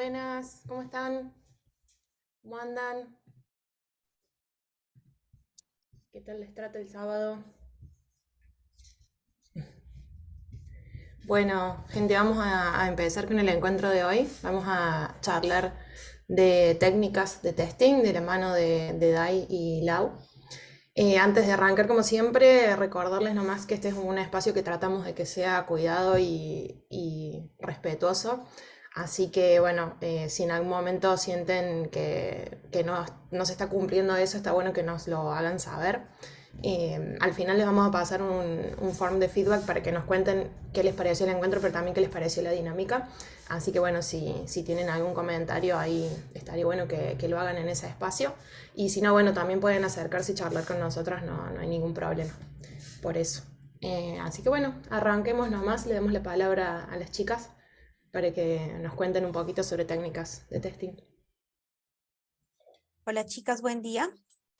Buenas, ¿cómo están? ¿Cómo andan? ¿Qué tal les trata el sábado? Bueno, gente, vamos a empezar con el encuentro de hoy. Vamos a charlar de técnicas de testing de la mano de Dai y Lau. Antes de arrancar, como siempre, recordarles nomás que este es un espacio que tratamos de que sea cuidado y respetuoso. Así que, bueno, si en algún momento sienten que no se está cumpliendo eso, está bueno que nos lo hagan saber. Al final les vamos a pasar un form de feedback para que nos cuenten qué les pareció el encuentro, pero también qué les pareció la dinámica. Así que bueno, si tienen algún comentario ahí, estaría bueno que lo hagan en ese espacio. Y si no, bueno, también pueden acercarse y charlar con nosotras, no hay ningún problema por eso. Así que bueno, arranquemos nomás, le damos la palabra a las chicas para que nos cuenten un poquito sobre técnicas de testing. Hola chicas, buen día.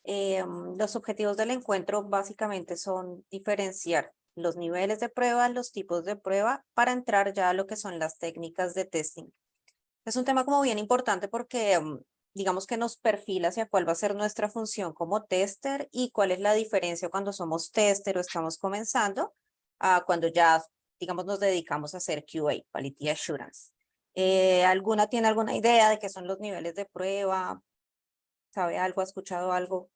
Los objetivos del encuentro básicamente son diferenciar los niveles de prueba, los tipos de prueba, para entrar ya a lo que son las técnicas de testing. Es un tema como bien importante porque digamos que nos perfila hacia cuál va a ser nuestra función como tester y cuál es la diferencia cuando somos tester o estamos comenzando a cuando ya, digamos, nos dedicamos a hacer QA, Quality Assurance. ¿Alguna tiene alguna idea de qué son los niveles de prueba? ¿Sabe algo? ¿Ha escuchado algo?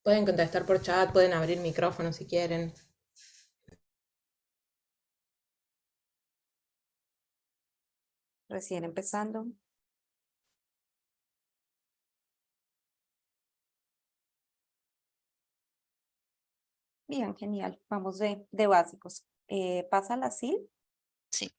Pueden contestar por chat, pueden abrir micrófono si quieren. Recién empezando. Bien, genial. Vamos de básicos. ¿Pasa la SIL? Sí.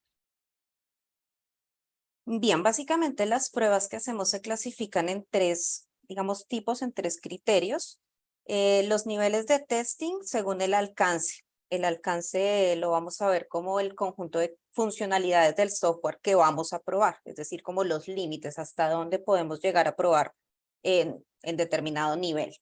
Bien, básicamente las pruebas que hacemos se clasifican en tres, digamos, tipos, en tres criterios. Los niveles de testing según el alcance. El alcance lo vamos a ver como el conjunto de funcionalidades del software que vamos a probar, es decir, como los límites, hasta dónde podemos llegar a probar en determinado nivel.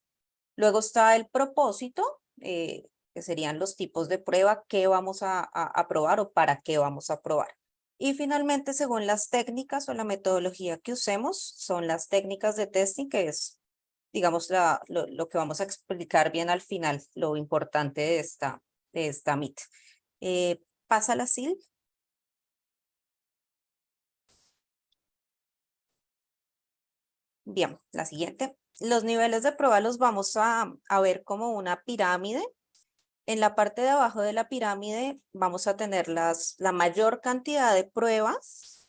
Luego está el propósito, que serían los tipos de prueba que vamos a probar o para qué vamos a probar. Y finalmente, según las técnicas o la metodología que usemos, son las técnicas de testing, que es, digamos, lo que vamos a explicar bien al final, lo importante de esta MIT. ¿Pasa la SIL? Bien, la siguiente. Los niveles de prueba los vamos a ver como una pirámide. En la parte de abajo de la pirámide vamos a tener la mayor cantidad de pruebas,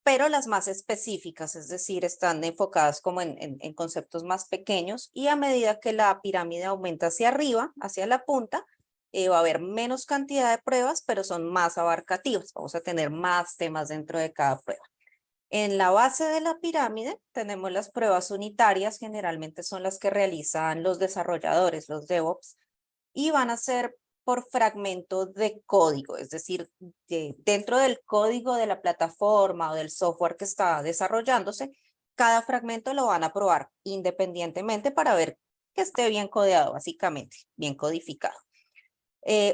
pero las más específicas, es decir, están enfocadas como en conceptos más pequeños, y a medida que la pirámide aumenta hacia arriba, hacia la punta, va a haber menos cantidad de pruebas, pero son más abarcativas. Vamos a tener más temas dentro de cada prueba. En la base de la pirámide tenemos las pruebas unitarias, generalmente son las que realizan los desarrolladores, los DevOps, y van a ser por fragmento de código, es decir, dentro del código de la plataforma o del software que está desarrollándose, cada fragmento lo van a probar independientemente para ver que esté bien codeado, básicamente, bien codificado.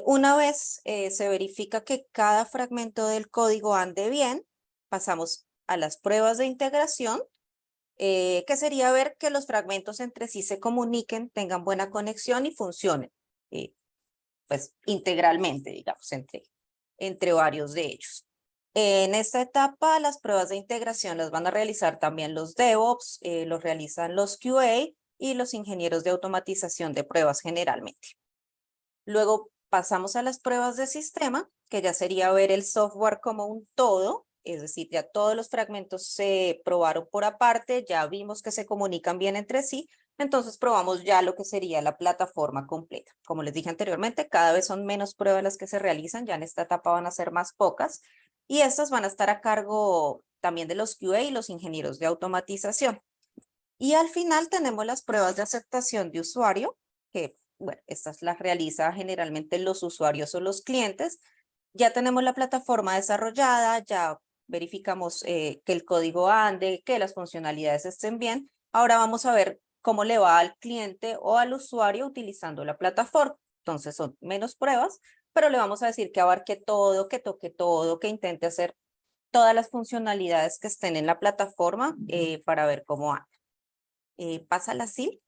Una vez se verifica que cada fragmento del código ande bien, pasamos a las pruebas de integración, que sería ver que los fragmentos entre sí se comuniquen, tengan buena conexión y funcionen, pues integralmente, digamos, entre varios de ellos. En esta etapa, las pruebas de integración las van a realizar también los DevOps, los realizan los QA y los ingenieros de automatización de pruebas generalmente. Luego pasamos a las pruebas de sistema, que ya sería ver el software como un todo, es decir, ya todos los fragmentos se probaron por aparte, ya vimos que se comunican bien entre sí, entonces probamos ya lo que sería la plataforma completa. Como les dije anteriormente, cada vez son menos pruebas las que se realizan, ya en esta etapa van a ser más pocas, y estas van a estar a cargo también de los QA y los ingenieros de automatización. Y al final tenemos las pruebas de aceptación de usuario, que bueno, estas las realiza generalmente los usuarios o los clientes. Ya tenemos la plataforma desarrollada, ya verificamos que el código ande, que las funcionalidades estén bien. Ahora vamos a ver cómo le va al cliente o al usuario utilizando la plataforma. Entonces son menos pruebas, pero le vamos a decir que abarque todo, que toque todo, que intente hacer todas las funcionalidades que estén en la plataforma para ver cómo anda. Pásala así.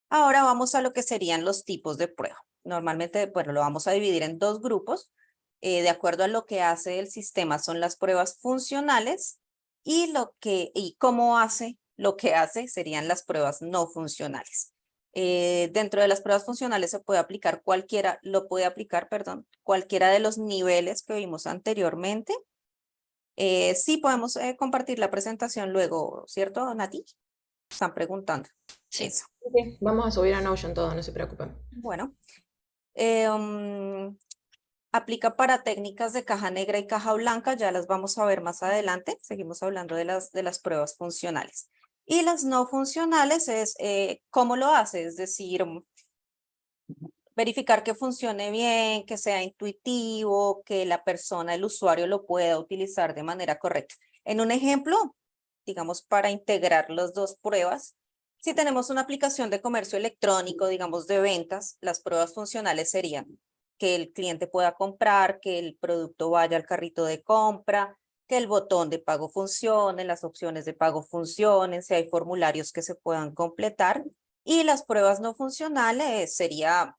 Ahora vamos a lo que serían los tipos de prueba. Normalmente, bueno, lo vamos a dividir en dos grupos. De acuerdo a lo que hace el sistema son las pruebas funcionales y cómo hace lo que hace serían las pruebas no funcionales. Dentro de las pruebas funcionales se puede aplicar perdón, cualquiera de los niveles que vimos anteriormente. Sí podemos compartir la presentación luego, ¿cierto, Nati? Están preguntando. Sí. Eso. Ok, vamos a subir a Notion todo, no se preocupen. Bueno, aplica para técnicas de caja negra y caja blanca, ya las vamos a ver más adelante. Seguimos hablando de las pruebas funcionales. Y las no funcionales es cómo lo hace, es decir, verificar que funcione bien, que sea intuitivo, que la persona, el usuario lo pueda utilizar de manera correcta. En un ejemplo, digamos, para integrar las dos pruebas, si tenemos una aplicación de comercio electrónico, digamos, de ventas, las pruebas funcionales serían que el cliente pueda comprar, que el producto vaya al carrito de compra, que el botón de pago funcione, las opciones de pago funcionen, si hay formularios que se puedan completar. Y las pruebas no funcionales sería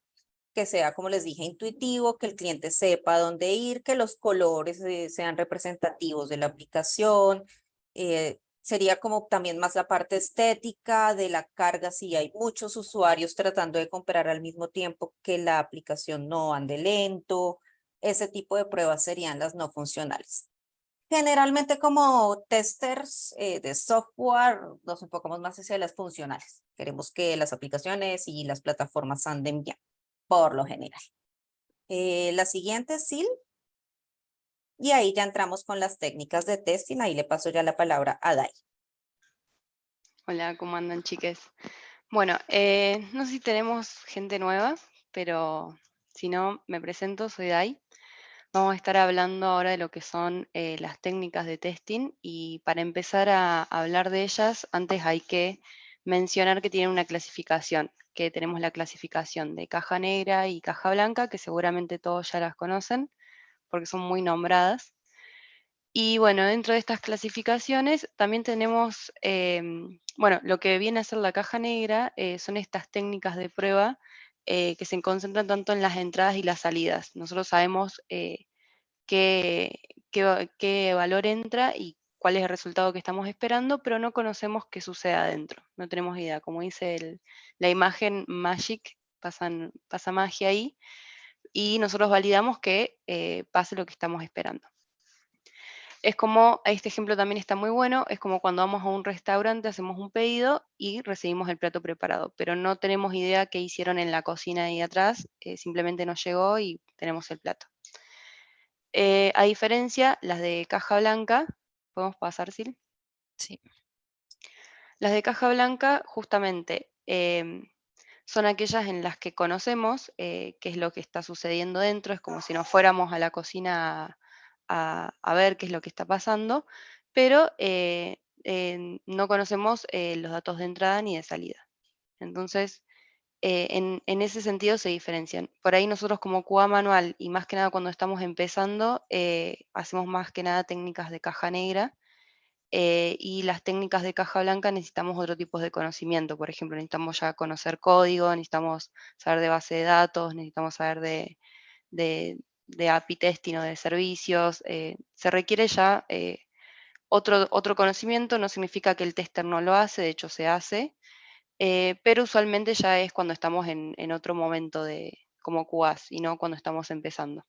que sea, como les dije, intuitivo, que el cliente sepa dónde ir, que los colores sean representativos de la aplicación. Sería como también más la parte estética de la carga, si hay muchos usuarios tratando de comprar al mismo tiempo, que la aplicación no ande lento. Ese tipo de pruebas serían las no funcionales. Generalmente como testers de software nos enfocamos más hacia las funcionales. Queremos que las aplicaciones y las plataformas anden bien, por lo general. La siguiente es Sil, y ahí ya entramos con las técnicas de testing. Ahí le paso ya la palabra a Dai. Hola, ¿cómo andan, chiques? Bueno, no sé si tenemos gente nueva, pero si no, me presento, soy Dai. Vamos a estar hablando ahora de lo que son las técnicas de testing y para empezar a hablar de ellas, antes hay que mencionar que tienen una clasificación, que tenemos la clasificación de caja negra y caja blanca, que seguramente todos ya las conocen porque son muy nombradas. Y bueno, dentro de estas clasificaciones también tenemos, bueno, lo que viene a ser la caja negra son estas técnicas de prueba que se concentran tanto en las entradas y las salidas. Nosotros sabemos qué, qué valor entra y cuál es el resultado que estamos esperando, pero no conocemos qué sucede adentro. No tenemos idea. Como dice la imagen Magic, pasa magia ahí y nosotros validamos que pase lo que estamos esperando. Es como, este ejemplo también está muy bueno, es como cuando vamos a un restaurante, hacemos un pedido y recibimos el plato preparado, pero no tenemos idea qué hicieron en la cocina ahí atrás, simplemente nos llegó y tenemos el plato. A diferencia, las de caja blanca, ¿podemos pasar, Sil? Sí. Las de caja blanca, justamente, son aquellas en las que conocemos qué es lo que está sucediendo dentro, es como si nos fuéramos a la cocina a ver qué es lo que está pasando, pero no conocemos los datos de entrada ni de salida. Entonces, en ese sentido se diferencian. Por ahí nosotros como QA manual, y más que nada cuando estamos empezando, hacemos más que nada técnicas de caja negra, y las técnicas de caja blanca necesitamos otro tipo de conocimiento. Por ejemplo, necesitamos ya conocer código, necesitamos saber de base de datos, necesitamos saber de API testing o de servicios. Se requiere ya otro conocimiento, no significa que el tester no lo hace, de hecho se hace, pero usualmente ya es cuando estamos en otro momento como QAs y no cuando estamos empezando.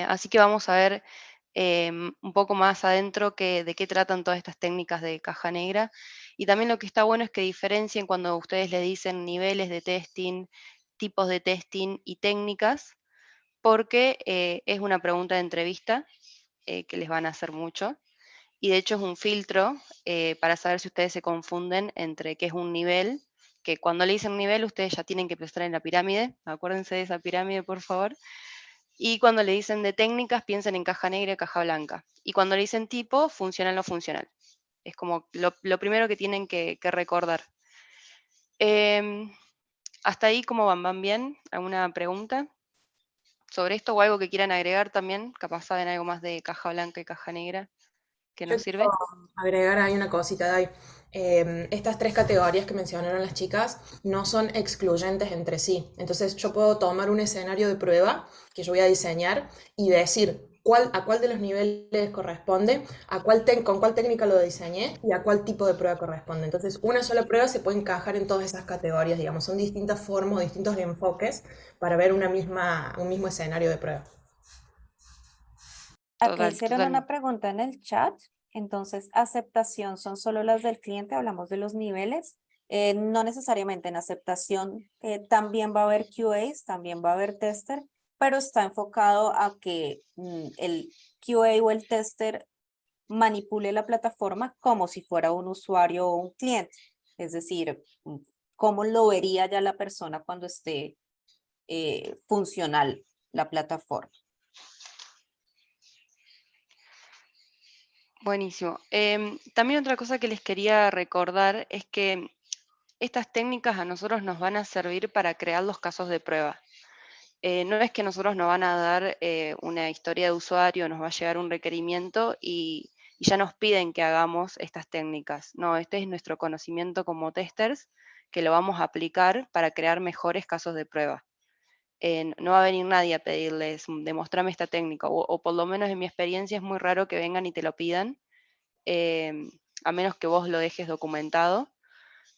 Así que vamos a ver un poco más adentro de qué tratan todas estas técnicas de caja negra. Y también lo que está bueno es que diferencien cuando ustedes le dicen niveles de testing, tipos de testing y técnicas, porque es una pregunta de entrevista que les van a hacer mucho. Y de hecho es un filtro para saber si ustedes se confunden entre qué es un nivel, que cuando le dicen nivel ustedes ya tienen que prestar en la pirámide. Acuérdense de esa pirámide, por favor. Y cuando le dicen de técnicas, piensen en caja negra y caja blanca. Y cuando le dicen tipo, funcional o funcional. Es como lo primero que tienen que recordar. Em, ¿Hasta ahí cómo van? ¿Van bien? ¿Alguna pregunta sobre esto o algo que quieran agregar también? Capaz saben algo más de caja blanca y caja negra que Yo nos quiero sirve. agregar ahí una cosita, Dai. Estas tres categorías que mencionaron las chicas no son excluyentes entre sí. Entonces yo puedo tomar un escenario de prueba que yo voy a diseñar y decir a cuál de los niveles corresponde, con cuál técnica lo diseñé y a cuál tipo de prueba corresponde. Entonces una sola prueba se puede encajar en todas esas categorías, digamos. Son distintas formas, distintos enfoques para ver un mismo escenario de prueba. Acá Total, hicieron una totalmente. pregunta en el chat. Entonces, aceptación son solo las del cliente, hablamos de los niveles. No necesariamente en aceptación, también va a haber QAs, también va a haber tester, pero está enfocado a que el QA o el tester manipule la plataforma como si fuera un usuario o un cliente. Es decir, cómo lo vería ya la persona cuando esté funcional la plataforma. Buenísimo. También otra cosa que les quería recordar es que estas técnicas a nosotros nos van a servir para crear los casos de prueba. No es que nosotros nos van a dar una historia de usuario, nos va a llegar un requerimiento y ya nos piden que hagamos estas técnicas. No, este es nuestro conocimiento como testers que lo vamos a aplicar para crear mejores casos de prueba. No va a venir nadie a pedirles, demostrame esta técnica, o por lo menos en mi experiencia es muy raro que vengan y te lo pidan, a menos que vos lo dejes documentado,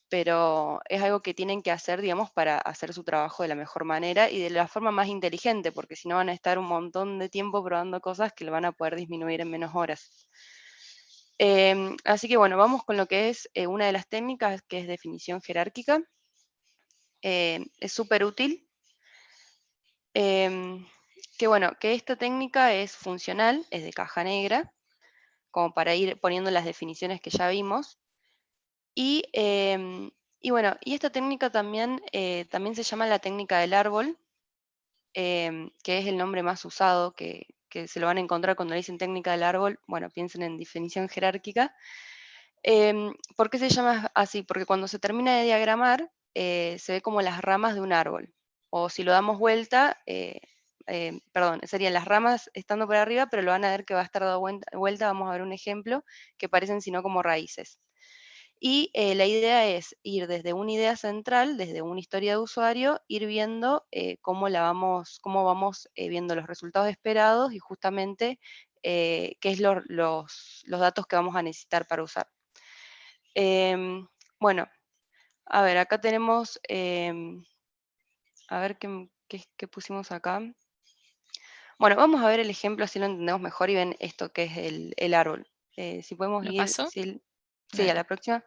pero es algo que tienen que hacer, digamos, para hacer su trabajo de la mejor manera y de la forma más inteligente, porque si no van a estar un montón de tiempo probando cosas que lo van a poder disminuir en menos horas. Así que bueno, vamos con lo que es una de las técnicas, que es definición jerárquica. Es súper útil. Que bueno, que esta técnica es funcional, es de caja negra, como para ir poniendo las definiciones que ya vimos. Y bueno, y esta técnica también, también se llama la técnica del árbol, que es el nombre más usado, que se lo van a encontrar cuando le dicen técnica del árbol. Bueno, piensen en definición jerárquica. ¿Por qué se llama así? Porque cuando se termina de diagramar, se ve como las ramas de un árbol. O si lo damos vuelta, perdón, serían las ramas estando por arriba, pero lo van a ver que va a estar dado vuelta. Vamos a ver un ejemplo, que parecen sino como raíces. Y la idea es ir desde una idea central, desde una historia de usuario, ir viendo cómo vamos viendo los resultados esperados y justamente qué es los datos que vamos a necesitar para usar. Bueno, a ver, acá tenemos, a ver qué pusimos acá. Bueno, vamos a ver el ejemplo, así lo entendemos mejor y ven esto que es el árbol. Si podemos ¿Lo ir, paso? sí, a la Dale. próxima.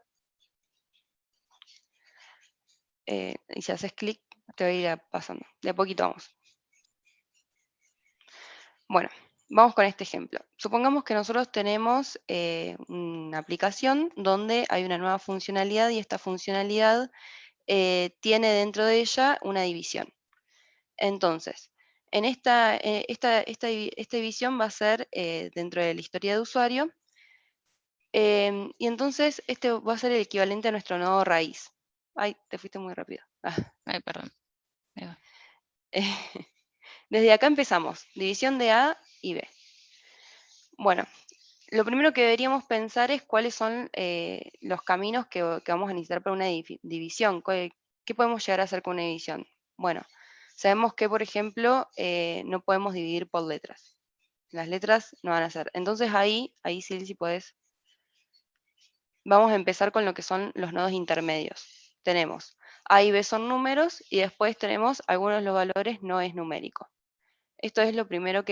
Y si haces clic, te va a ir pasando. De a poquito vamos. Bueno, vamos con este ejemplo. Supongamos que nosotros tenemos una aplicación donde hay una nueva funcionalidad y esta funcionalidad tiene dentro de ella una división. Entonces, en esta división va a ser dentro de la historia de usuario, y entonces este va a ser el equivalente a nuestro nodo raíz. Ay, te fuiste muy rápido. Ay, perdón. Ahí va. Desde acá empezamos, división de A y B. Bueno, lo primero que deberíamos pensar es cuáles son los caminos que vamos a necesitar para una división. ¿Qué podemos llegar a hacer con una división? Bueno, sabemos que, por ejemplo, no podemos dividir por letras. Las letras no van a ser. Entonces ahí sí, si podés, vamos a empezar con lo que son los nodos intermedios. Tenemos A y B son números y después tenemos algunos de los valores no es numérico. Esto es lo primero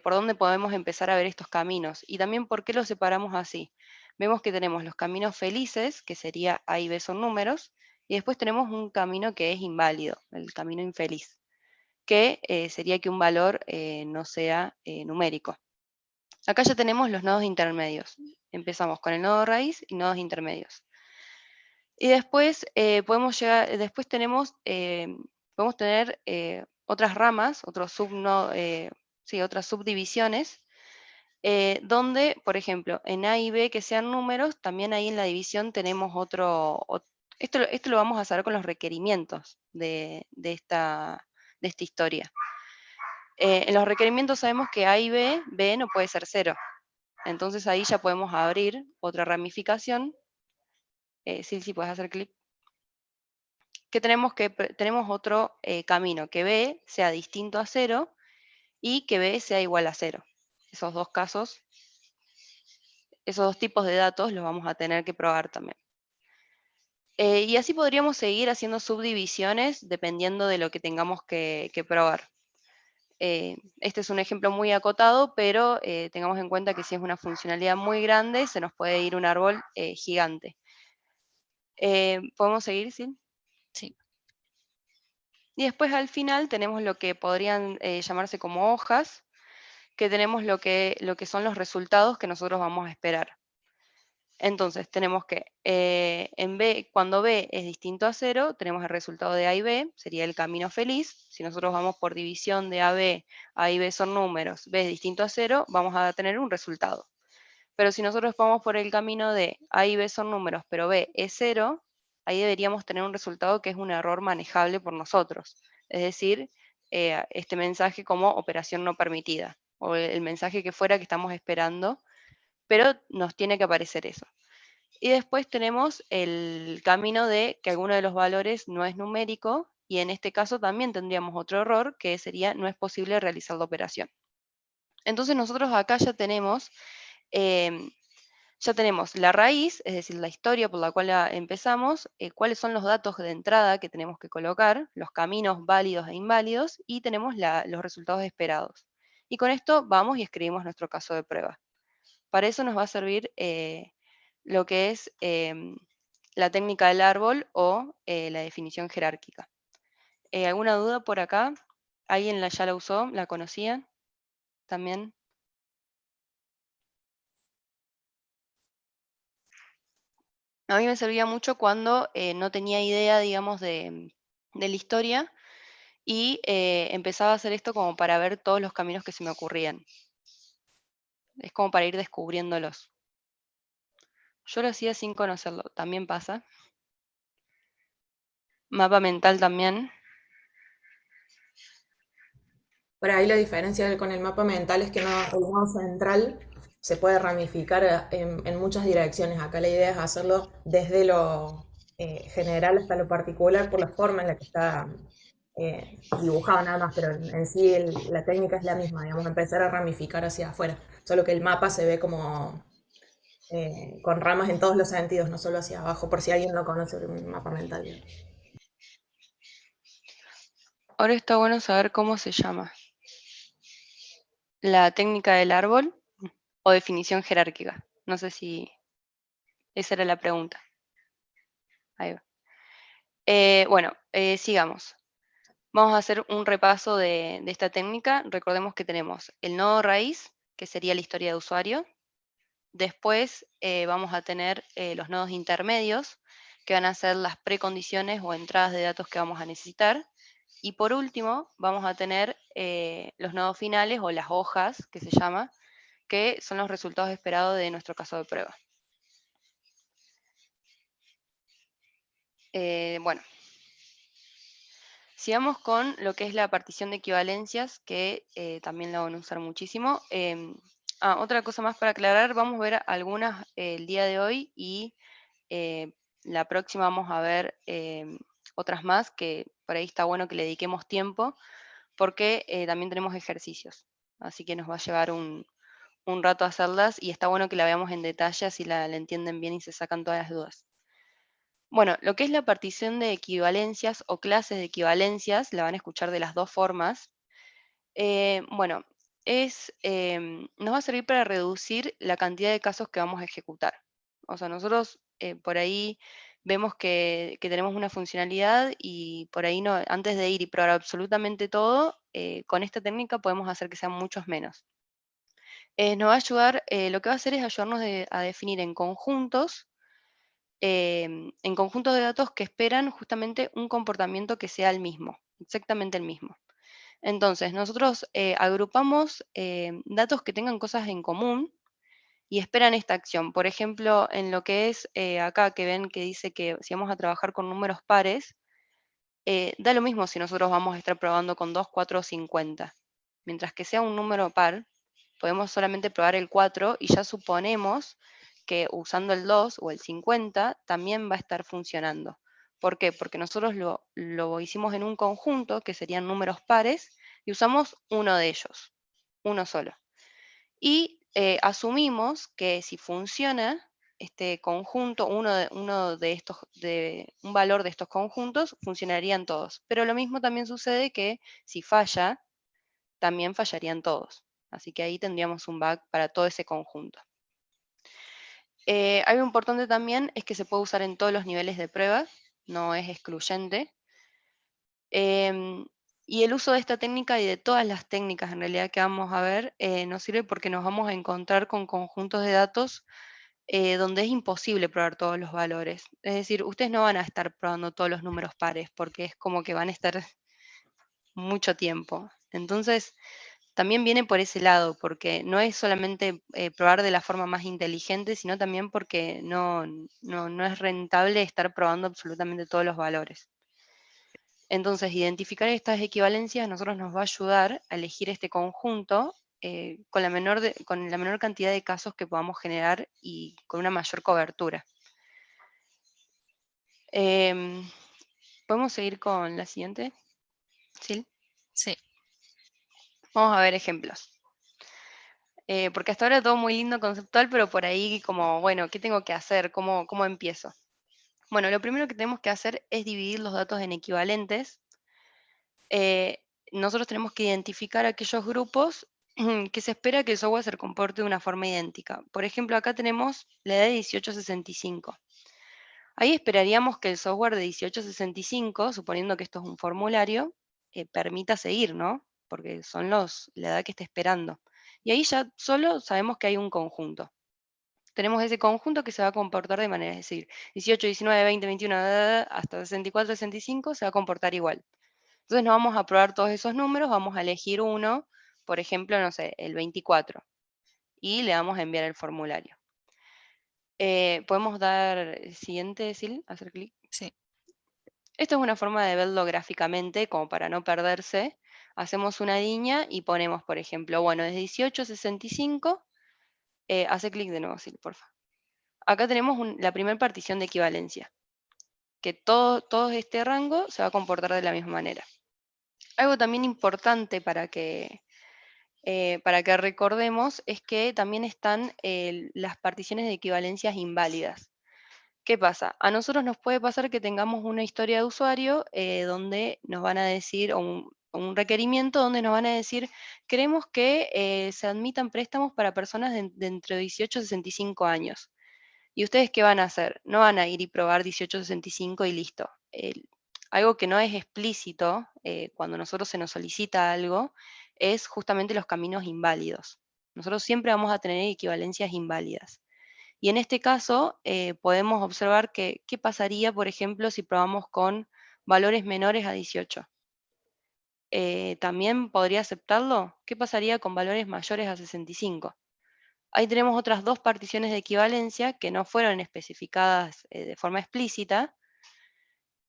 por dónde podemos empezar a ver estos caminos y también por qué los separamos así. Vemos que tenemos los caminos felices, que sería A y B son números, y después tenemos un camino que es inválido, el camino infeliz, que sería que un valor no sea numérico. Acá ya tenemos los nodos intermedios. Empezamos con el nodo raíz y nodos intermedios. Y después podemos tener otras ramas, otras subdivisiones, donde, por ejemplo, en A y B que sean números, también ahí en la división tenemos Esto lo vamos a saber con los requerimientos de esta historia. En los requerimientos sabemos que A y B no puede ser 0. Entonces ahí ya podemos abrir otra ramificación. Sí, puedes hacer clic. Que tenemos otro camino, que B sea distinto a 0 y que B sea igual a 0. Esos dos casos, esos dos tipos de datos los vamos a tener que probar también. Y así podríamos seguir haciendo subdivisiones dependiendo de lo que tengamos que probar. Este es un ejemplo muy acotado, pero tengamos en cuenta que si es una funcionalidad muy grande, se nos puede ir un árbol gigante. ¿Podemos seguir, sí? Sí. Y después al final tenemos lo que podrían llamarse como hojas, que tenemos lo que son los resultados que nosotros vamos a esperar. Entonces tenemos que en B, cuando B es distinto a 0, tenemos el resultado de A y B, sería el camino feliz. Si nosotros vamos por división de A y B son números, B es distinto a 0, vamos a tener un resultado. Pero si nosotros vamos por el camino de A y B son números, pero B es 0, ahí deberíamos tener un resultado que es un error manejable por nosotros. Es decir, este mensaje como operación no permitida, o el mensaje que fuera que estamos esperando, pero nos tiene que aparecer eso. Y después tenemos el camino de que alguno de los valores no es numérico, y en este caso también tendríamos otro error, que sería no es posible realizar la operación. Entonces nosotros acá ya tenemos la raíz, es decir, la historia por la cual empezamos, cuáles son los datos de entrada que tenemos que colocar, los caminos válidos e inválidos, y tenemos los resultados esperados. Y con esto vamos y escribimos nuestro caso de prueba. Para eso nos va a servir lo que es la técnica del árbol o la definición jerárquica. ¿Alguna duda por acá? ¿Alguien ya la usó? ¿La conocían también? A mí me servía mucho cuando no tenía idea, digamos, de la historia y empezaba a hacer esto como para ver todos los caminos que se me ocurrían. Es como para ir descubriéndolos. Yo lo hacía sin conocerlo, también pasa. Mapa mental también. Por ahí la diferencia con el mapa mental es que el nodo central se puede ramificar en muchas direcciones. Acá la idea es hacerlo desde lo general hasta lo particular por la forma en la que está dibujado nada más, pero en sí la técnica es la misma, digamos, empezar a ramificar hacia afuera, solo que el mapa se ve como con ramas en todos los sentidos, no solo hacia abajo, por si alguien no conoce un mapa mental. Ahora está bueno saber cómo se llama. La técnica del árbol o definición jerárquica. No sé si esa era la pregunta. Ahí va. Bueno, sigamos. Vamos a hacer un repaso de esta técnica. Recordemos que tenemos el nodo raíz, que sería la historia de usuario. Después vamos a tener los nodos intermedios, que van a ser las precondiciones o entradas de datos que vamos a necesitar. Y por último, vamos a tener los nodos finales o las hojas, que se llama, que son los resultados esperados de nuestro caso de prueba. Bueno, sigamos con lo que es la partición de equivalencias, que también la van a usar muchísimo. Otra cosa más para aclarar, vamos a ver algunas el día de hoy y la próxima vamos a ver otras más, que por ahí está bueno que le dediquemos tiempo, porque también tenemos ejercicios. Así que nos va a llevar un rato hacerlas y está bueno que la veamos en detalle, así la entienden bien y se sacan todas las dudas. Bueno, lo que es la partición de equivalencias o clases de equivalencias, la van a escuchar de las dos formas. Bueno, nos va a servir para reducir la cantidad de casos que vamos a ejecutar. O sea, nosotros por ahí vemos que tenemos una funcionalidad y por ahí no, antes de ir y probar absolutamente todo, con esta técnica podemos hacer que sean muchos menos. Nos va a ayudar, lo que va a hacer es ayudarnos a definir en conjuntos de datos que esperan justamente un comportamiento que sea el mismo, exactamente el mismo. Entonces, nosotros agrupamos datos que tengan cosas en común y esperan esta acción. Por ejemplo, en lo que es acá que ven que dice que si vamos a trabajar con números pares, da lo mismo si nosotros vamos a estar probando con 2, 4 o 50. Mientras que sea un número par, podemos solamente probar el 4 y ya suponemos que usando el 2 o el 50 también va a estar funcionando. ¿Por qué? Porque nosotros lo hicimos en un conjunto, que serían números pares, y usamos uno de ellos, uno solo. Y asumimos que si funciona este conjunto, un valor de estos conjuntos, funcionarían todos. Pero lo mismo también sucede que si falla, también fallarían todos. Así que ahí tendríamos un bug para todo ese conjunto. Algo importante también es que se puede usar en todos los niveles de prueba, no es excluyente. Y el uso de esta técnica y de todas las técnicas en realidad que vamos a ver nos sirve porque nos vamos a encontrar con conjuntos de datos donde es imposible probar todos los valores. Es decir, ustedes no van a estar probando todos los números pares porque es como que van a estar mucho tiempo. Entonces, también viene por ese lado, porque no es solamente probar de la forma más inteligente, sino también porque no es rentable estar probando absolutamente todos los valores. Entonces, identificar estas equivalencias a nosotros nos va a ayudar a elegir este conjunto con la menor cantidad de casos que podamos generar y con una mayor cobertura. ¿Podemos seguir con la siguiente? ¿Sí? Sí. Vamos a ver ejemplos. Porque hasta ahora todo muy lindo conceptual, pero por ahí como, bueno, ¿qué tengo que hacer? ¿Cómo empiezo? Bueno, lo primero que tenemos que hacer es dividir los datos en equivalentes. Nosotros tenemos que identificar aquellos grupos que se espera que el software se comporte de una forma idéntica. Por ejemplo, acá tenemos la edad de 1865. Ahí esperaríamos que el software de 1865, suponiendo que esto es un formulario, permita seguir, ¿no? Porque son la edad que está esperando. Y ahí ya solo sabemos que hay un conjunto. Tenemos ese conjunto que se va a comportar de manera, es decir, 18, 19, 20, 21, hasta 64, 65 se va a comportar igual. Entonces no vamos a probar todos esos números, vamos a elegir uno, por ejemplo, no sé, el 24, y le vamos a enviar el formulario. ¿Podemos dar el siguiente, Sil? Hacer clic. Sí. Esto es una forma de verlo gráficamente, como para no perderse. Hacemos una línea y ponemos, por ejemplo, bueno, desde 18 a 65, hace clic de nuevo, Sil, porfa. Acá tenemos la primera partición de equivalencia, que todo este rango se va a comportar de la misma manera. Algo también importante para que recordemos es que también están las particiones de equivalencias inválidas. ¿Qué pasa? A nosotros nos puede pasar que tengamos una historia de usuario donde nos van a decir, o un requerimiento donde nos van a decir, queremos que se admitan préstamos para personas de entre 18 y 65 años. ¿Y ustedes qué van a hacer? No van a ir y probar 1865 y listo. Algo que no es explícito cuando nosotros se nos solicita algo es justamente los caminos inválidos. Nosotros siempre vamos a tener equivalencias inválidas. Y en este caso podemos observar qué pasaría, por ejemplo, si probamos con valores menores a 18. ¿También podría aceptarlo? ¿Qué pasaría con valores mayores a 65? Ahí tenemos otras dos particiones de equivalencia que no fueron especificadas de forma explícita,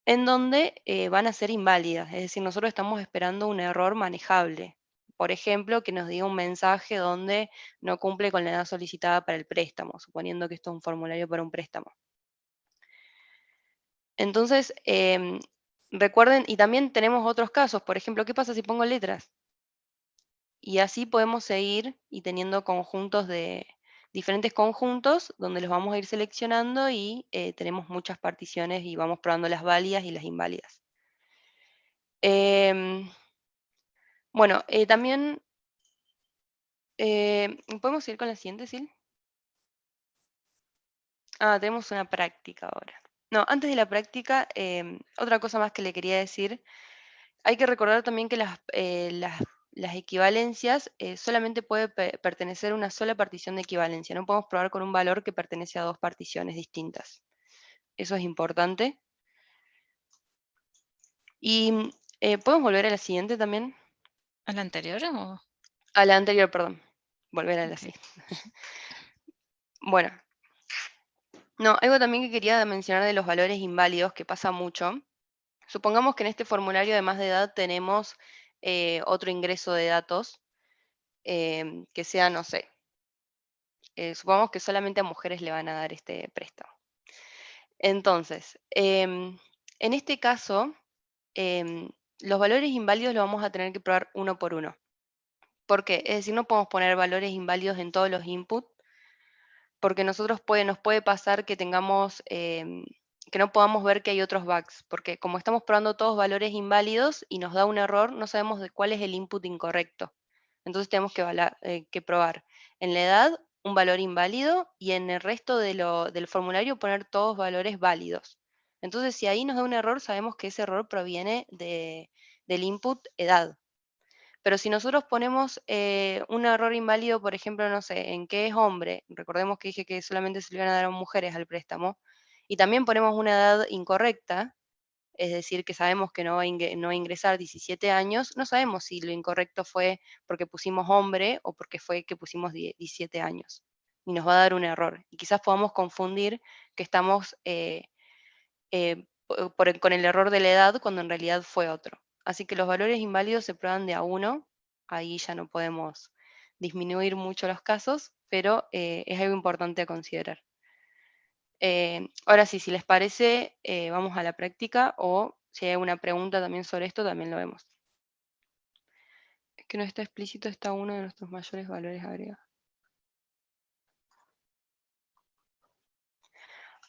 en donde van a ser inválidas. Es decir, nosotros estamos esperando un error manejable. Por ejemplo, que nos diga un mensaje donde no cumple con la edad solicitada para el préstamo, suponiendo que esto es un formulario para un préstamo. Entonces, recuerden, y también tenemos otros casos. Por ejemplo, ¿qué pasa si pongo letras? Y así podemos seguir y teniendo diferentes conjuntos donde los vamos a ir seleccionando y tenemos muchas particiones y vamos probando las válidas y las inválidas. Bueno, también podemos seguir con la siguiente, Sil. Tenemos una práctica ahora. No, antes de la práctica, otra cosa más que le quería decir. Hay que recordar también que las equivalencias solamente puede pertenecer a una sola partición de equivalencia. No podemos probar con un valor que pertenece a dos particiones distintas. Eso es importante. Y ¿podemos volver a la siguiente también? ¿A la anterior o...? A la anterior, perdón. Volver a la Ok. siguiente. Bueno, no, algo también que quería mencionar de los valores inválidos, que pasa mucho. Supongamos que en este formulario, además de edad, tenemos otro ingreso de datos que sea, no sé, supongamos que solamente a mujeres le van a dar este préstamo. Entonces, en este caso, em, los valores inválidos los vamos a tener que probar uno por uno. ¿Por qué? Es decir, no podemos poner valores inválidos en todos los inputs, porque nos puede pasar que tengamos, que no podamos ver que hay otros bugs, porque como estamos probando todos valores inválidos y nos da un error, no sabemos de cuál es el input incorrecto. Entonces tenemos que probar en la edad un valor inválido y en el resto del formulario poner todos valores válidos. Entonces, si ahí nos da un error, sabemos que ese error proviene del input edad. Pero si nosotros ponemos un error inválido, por ejemplo, no sé, en qué es hombre, recordemos que dije que solamente se le iban a dar a mujeres al préstamo, y también ponemos una edad incorrecta, es decir, que sabemos que no va a ingresar 17 años, no sabemos si lo incorrecto fue porque pusimos hombre o porque fue que pusimos 17 años. Y nos va a dar un error. Y quizás podamos confundir que estamos con el error de la edad cuando en realidad fue otro. Así que los valores inválidos se prueban de a uno, ahí ya no podemos disminuir mucho los casos, pero es algo importante a considerar. Ahora sí, si les parece, vamos a la práctica o si hay alguna pregunta también sobre esto, también lo vemos. Es que no está explícito, está uno de nuestros mayores valores agregados.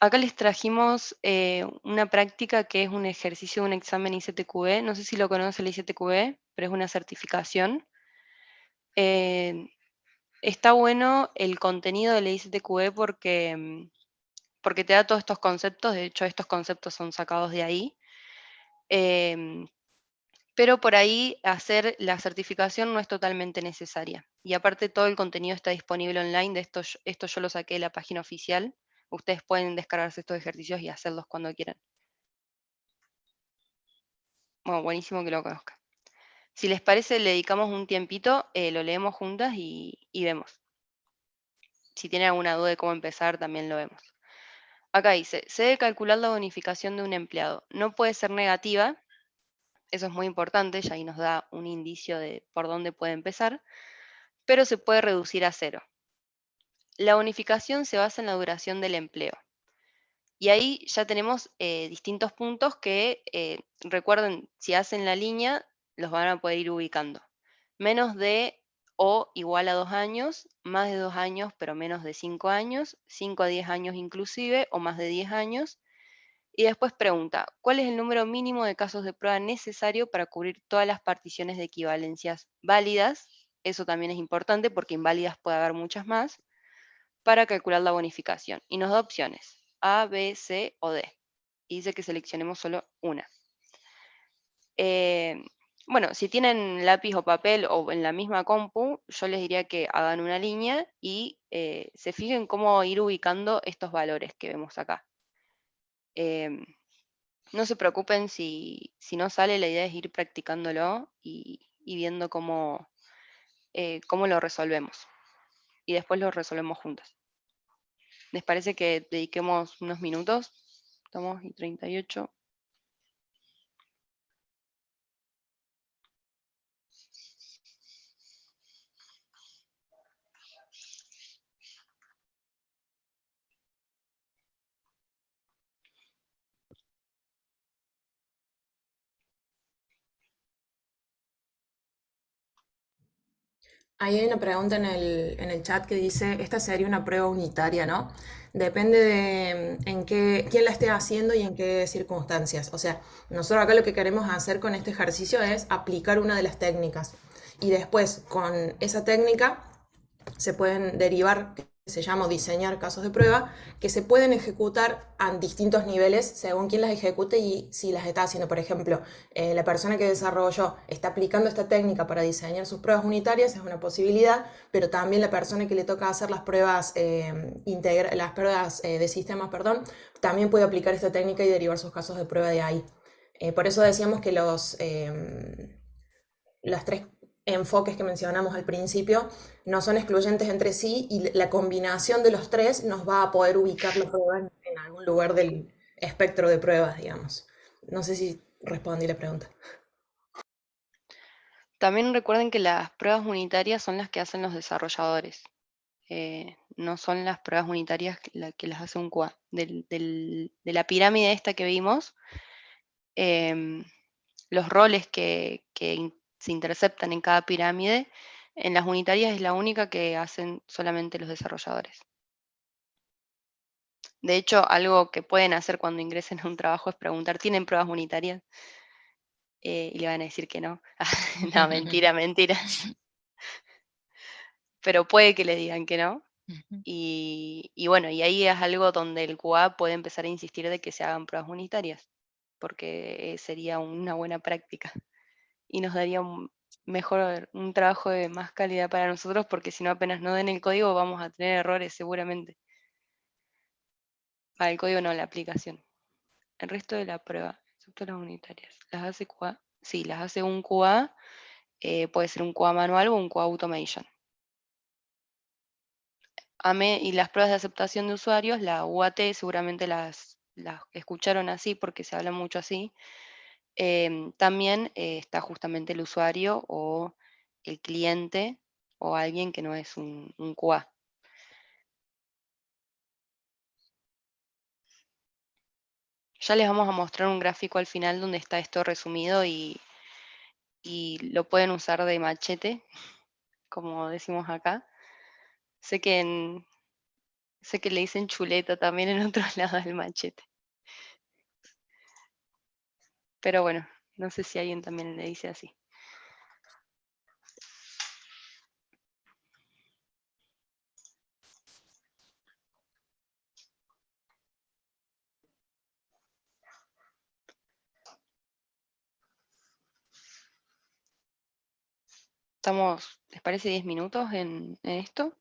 Acá les trajimos una práctica que es un ejercicio de un examen ICTQB. No sé si lo conoce el ICTQB, pero es una certificación. Está bueno el contenido del ICTQB porque te da todos estos conceptos. De hecho, estos conceptos son sacados de ahí. Pero por ahí hacer la certificación no es totalmente necesaria. Y aparte todo el contenido está disponible online. De esto yo lo saqué de la página oficial. Ustedes pueden descargarse estos ejercicios y hacerlos cuando quieran. Bueno, buenísimo que lo conozcan. Si les parece, le dedicamos un tiempito, lo leemos juntas y vemos. Si tienen alguna duda de cómo empezar, también lo vemos. Acá dice, se debe calcular la bonificación de un empleado. No puede ser negativa, eso es muy importante, ya ahí nos da un indicio de por dónde puede empezar, pero se puede reducir a 0. La bonificación se basa en la duración del empleo. Y ahí ya tenemos distintos puntos que, recuerden, si hacen la línea, los van a poder ir ubicando. Menos de o igual a 2 años, más de 2 años, pero menos de 5 años, 5 a 10 años inclusive, o más de 10 años. Y después pregunta, ¿cuál es el número mínimo de casos de prueba necesario para cubrir todas las particiones de equivalencias válidas? Eso también es importante porque inválidas puede haber muchas más, para calcular la bonificación. Y nos da opciones, A, B, C o D. Y dice que seleccionemos solo una. Bueno, si tienen lápiz o papel o en la misma compu, yo les diría que hagan una línea y se fijen cómo ir ubicando estos valores que vemos acá. No se preocupen si no sale, la idea es ir practicándolo y viendo cómo lo resolvemos. Y después lo resolvemos juntas. ¿Les parece que dediquemos unos minutos? Estamos y 38. Ahí hay una pregunta en el chat que dice, esta sería una prueba unitaria, ¿no? Depende de quién la esté haciendo y en qué circunstancias. O sea, nosotros acá lo que queremos hacer con este ejercicio es aplicar una de las técnicas. Y después, con esa técnica, se pueden derivar, que se llama diseñar casos de prueba, que se pueden ejecutar a distintos niveles según quién las ejecute y si las está haciendo. Por ejemplo, la persona que desarrolló está aplicando esta técnica para diseñar sus pruebas unitarias, es una posibilidad, pero también la persona que le toca hacer las pruebas, las pruebas de sistemas, perdón, también puede aplicar esta técnica y derivar sus casos de prueba de ahí. Por eso decíamos que las tres enfoques que mencionamos al principio no son excluyentes entre sí y la combinación de los tres nos va a poder ubicar la prueba en algún lugar del espectro de pruebas, digamos. No sé si respondí la pregunta. También recuerden que las pruebas unitarias son las que hacen los desarrolladores. No son las pruebas unitarias que las hace un QA. De la pirámide esta que vimos, em, los roles que se interceptan en cada pirámide, en las unitarias es la única que hacen solamente los desarrolladores. De hecho, algo que pueden hacer cuando ingresen a un trabajo es preguntar, ¿tienen pruebas unitarias? Y le van a decir que no. No, mentira, mentira. Pero puede que le digan que no. Y bueno, y ahí es algo donde el QA puede empezar a insistir de que se hagan pruebas unitarias, porque sería una buena práctica y nos daría un trabajo de más calidad para nosotros, porque si no apenas no den el código vamos a tener errores seguramente. El código no, la aplicación. El resto de la prueba, excepto las unitarias, ¿las hace QA? Sí, las hace un QA, puede ser un QA manual o un QA automation. Y las pruebas de aceptación de usuarios, la UAT seguramente las escucharon así porque se habla mucho así. También está justamente el usuario o el cliente o alguien que no es un QA. Ya les vamos a mostrar un gráfico al final donde está esto resumido y lo pueden usar de machete, como decimos acá. Sé que, sé que le dicen chuleta también en otros lados del machete. Pero bueno, no sé si alguien también le dice así. Estamos, ¿les parece 10 minutos en esto?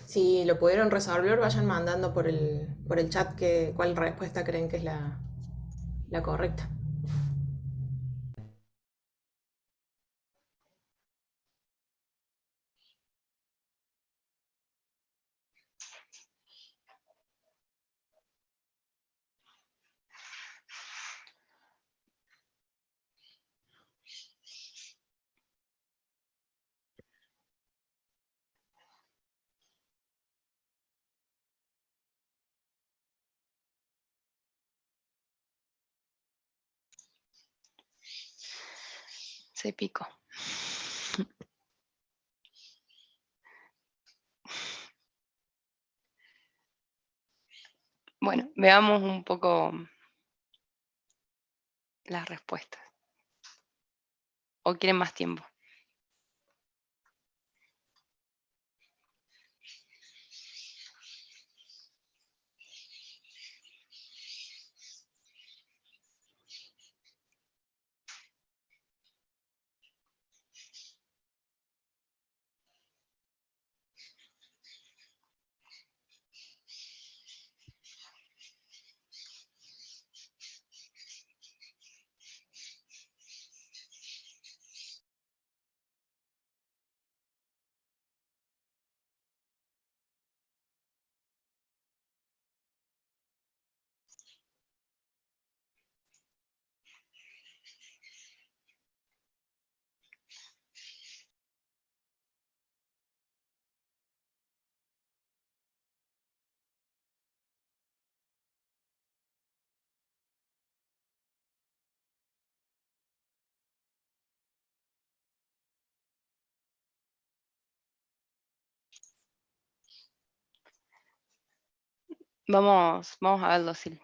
Si lo pudieron resolver, vayan mandando por el chat cuál respuesta creen que es la correcta. Se picó. Bueno, veamos un poco las respuestas. ¿O quieren más tiempo? Vamos a verlo, Sil.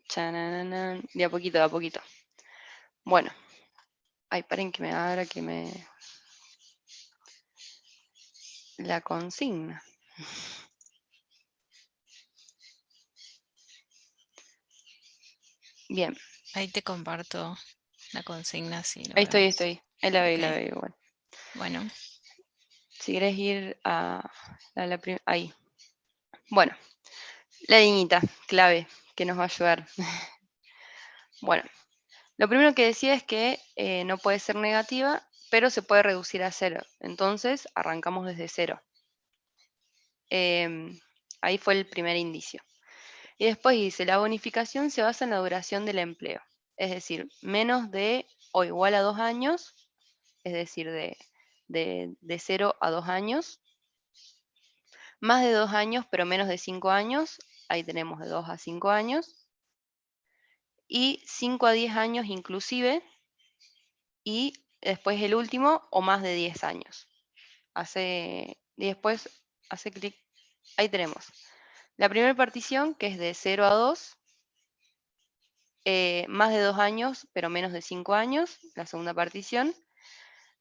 Chananana, de a poquito, de a poquito. Bueno. Ay, paren que me abra, la consigna. Bien, Ahí te comparto la consigna si lo ahí estoy, vemos. ahí la veo, Ok, la veo igual. bueno, Si querés ir a ahí. Bueno, la niñita, clave, que nos va a ayudar. Bueno, lo primero que decía es que no puede ser negativa, pero se puede reducir a 0. Entonces, arrancamos desde 0. Ahí fue el primer indicio. Y después dice, la bonificación se basa en la duración del empleo. Es decir, menos de o igual a 2 años, es decir, de 0 a 2 años. Más de 2 años, pero menos de 5 años. Ahí tenemos de 2 a 5 años. Y 5 a 10 años inclusive. Y después el último, o más de 10 años. Y después hace clic. Ahí tenemos. La primera partición, que es de 0 a 2. Más de 2 años, pero menos de 5 años. La segunda partición.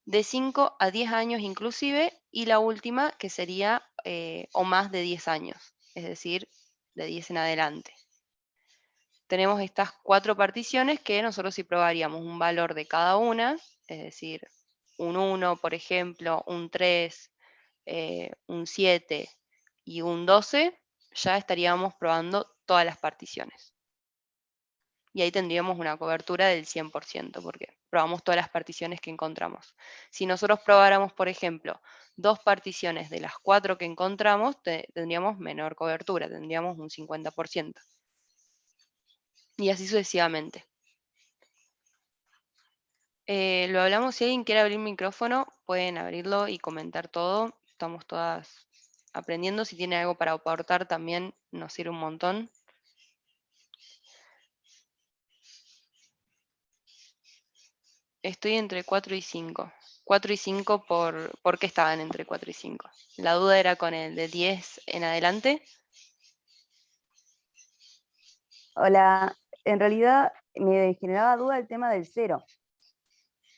De 5 a 10 años inclusive. Y la última, que sería o más de 10 años. Es decir, de 10 en adelante. Tenemos estas 4 particiones que nosotros si probaríamos un valor de cada una, es decir, un 1, por ejemplo, un 3, un 7 y un 12, ya estaríamos probando todas las particiones. Y ahí tendríamos una cobertura del 100%, porque probamos todas las particiones que encontramos. Si nosotros probáramos, por ejemplo, 2 particiones de las 4 que encontramos, tendríamos menor cobertura, tendríamos un 50%. Y así sucesivamente. Lo hablamos, si alguien quiere abrir micrófono, pueden abrirlo y comentar todo. Estamos todas aprendiendo. Si tiene algo para aportar también nos sirve un montón. Estoy entre 4 y 5. 4 y 5, ¿por qué estaban entre 4 y 5? La duda era con el de 10 en adelante. Hola, en realidad me generaba duda el tema del 0.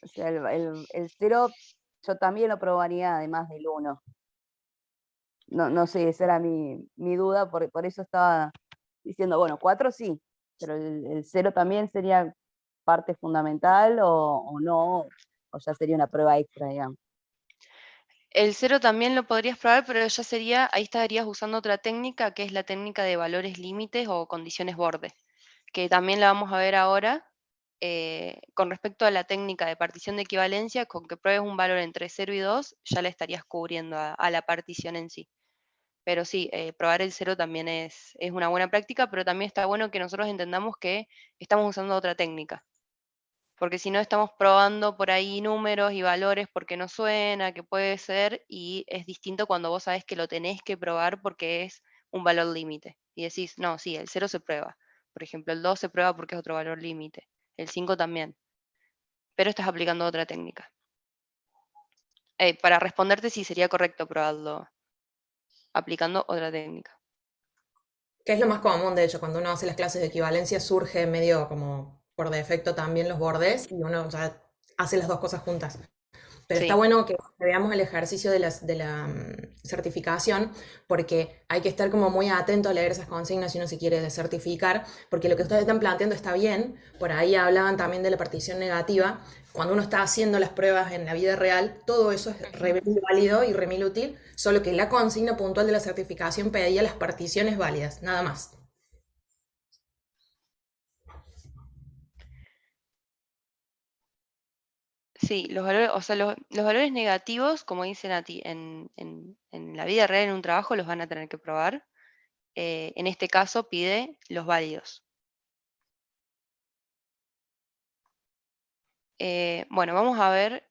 O sea, el 0 yo también lo probaría además del 1. No sé, esa era mi duda, por eso estaba diciendo, bueno, 4 sí, pero el 0 también sería parte fundamental o no, o ya sería una prueba extra, digamos. El 0 también lo podrías probar, pero ya sería, ahí estarías usando otra técnica, que es la técnica de valores límites o condiciones borde, que también la vamos a ver ahora. Con respecto a la técnica de partición de equivalencia, con que pruebes un valor entre 0 y 2, ya le estarías cubriendo a la partición en sí. Pero sí, probar el 0 también es una buena práctica, pero también está bueno que nosotros entendamos que estamos usando otra técnica. Porque si no estamos probando por ahí números y valores porque no suena, que puede ser, y es distinto cuando vos sabés que lo tenés que probar porque es un valor límite. Y decís, no, sí, el 0 se prueba. Por ejemplo, el 2 se prueba porque es otro valor límite. El 5 también. Pero estás aplicando otra técnica. Para responderte si sería correcto probarlo aplicando otra técnica. Que es lo más común, de hecho, cuando uno hace las clases de equivalencia surge medio como por defecto también los bordes y uno ya hace las dos cosas juntas. Pero está Sí. bueno que veamos el ejercicio de la certificación, porque hay que estar como muy atento a leer esas consignas si uno se quiere certificar, porque lo que ustedes están planteando está bien. Por ahí hablaban también de la partición negativa. Cuando uno está haciendo las pruebas en la vida real, todo eso es re válido y re mil útil, solo que la consigna puntual de la certificación pedía las particiones válidas, nada más. Sí, los valores, o sea, los valores negativos, como dicen a ti, en la vida real, en un trabajo, los van a tener que probar. En este caso pide los válidos. Bueno, vamos a ver,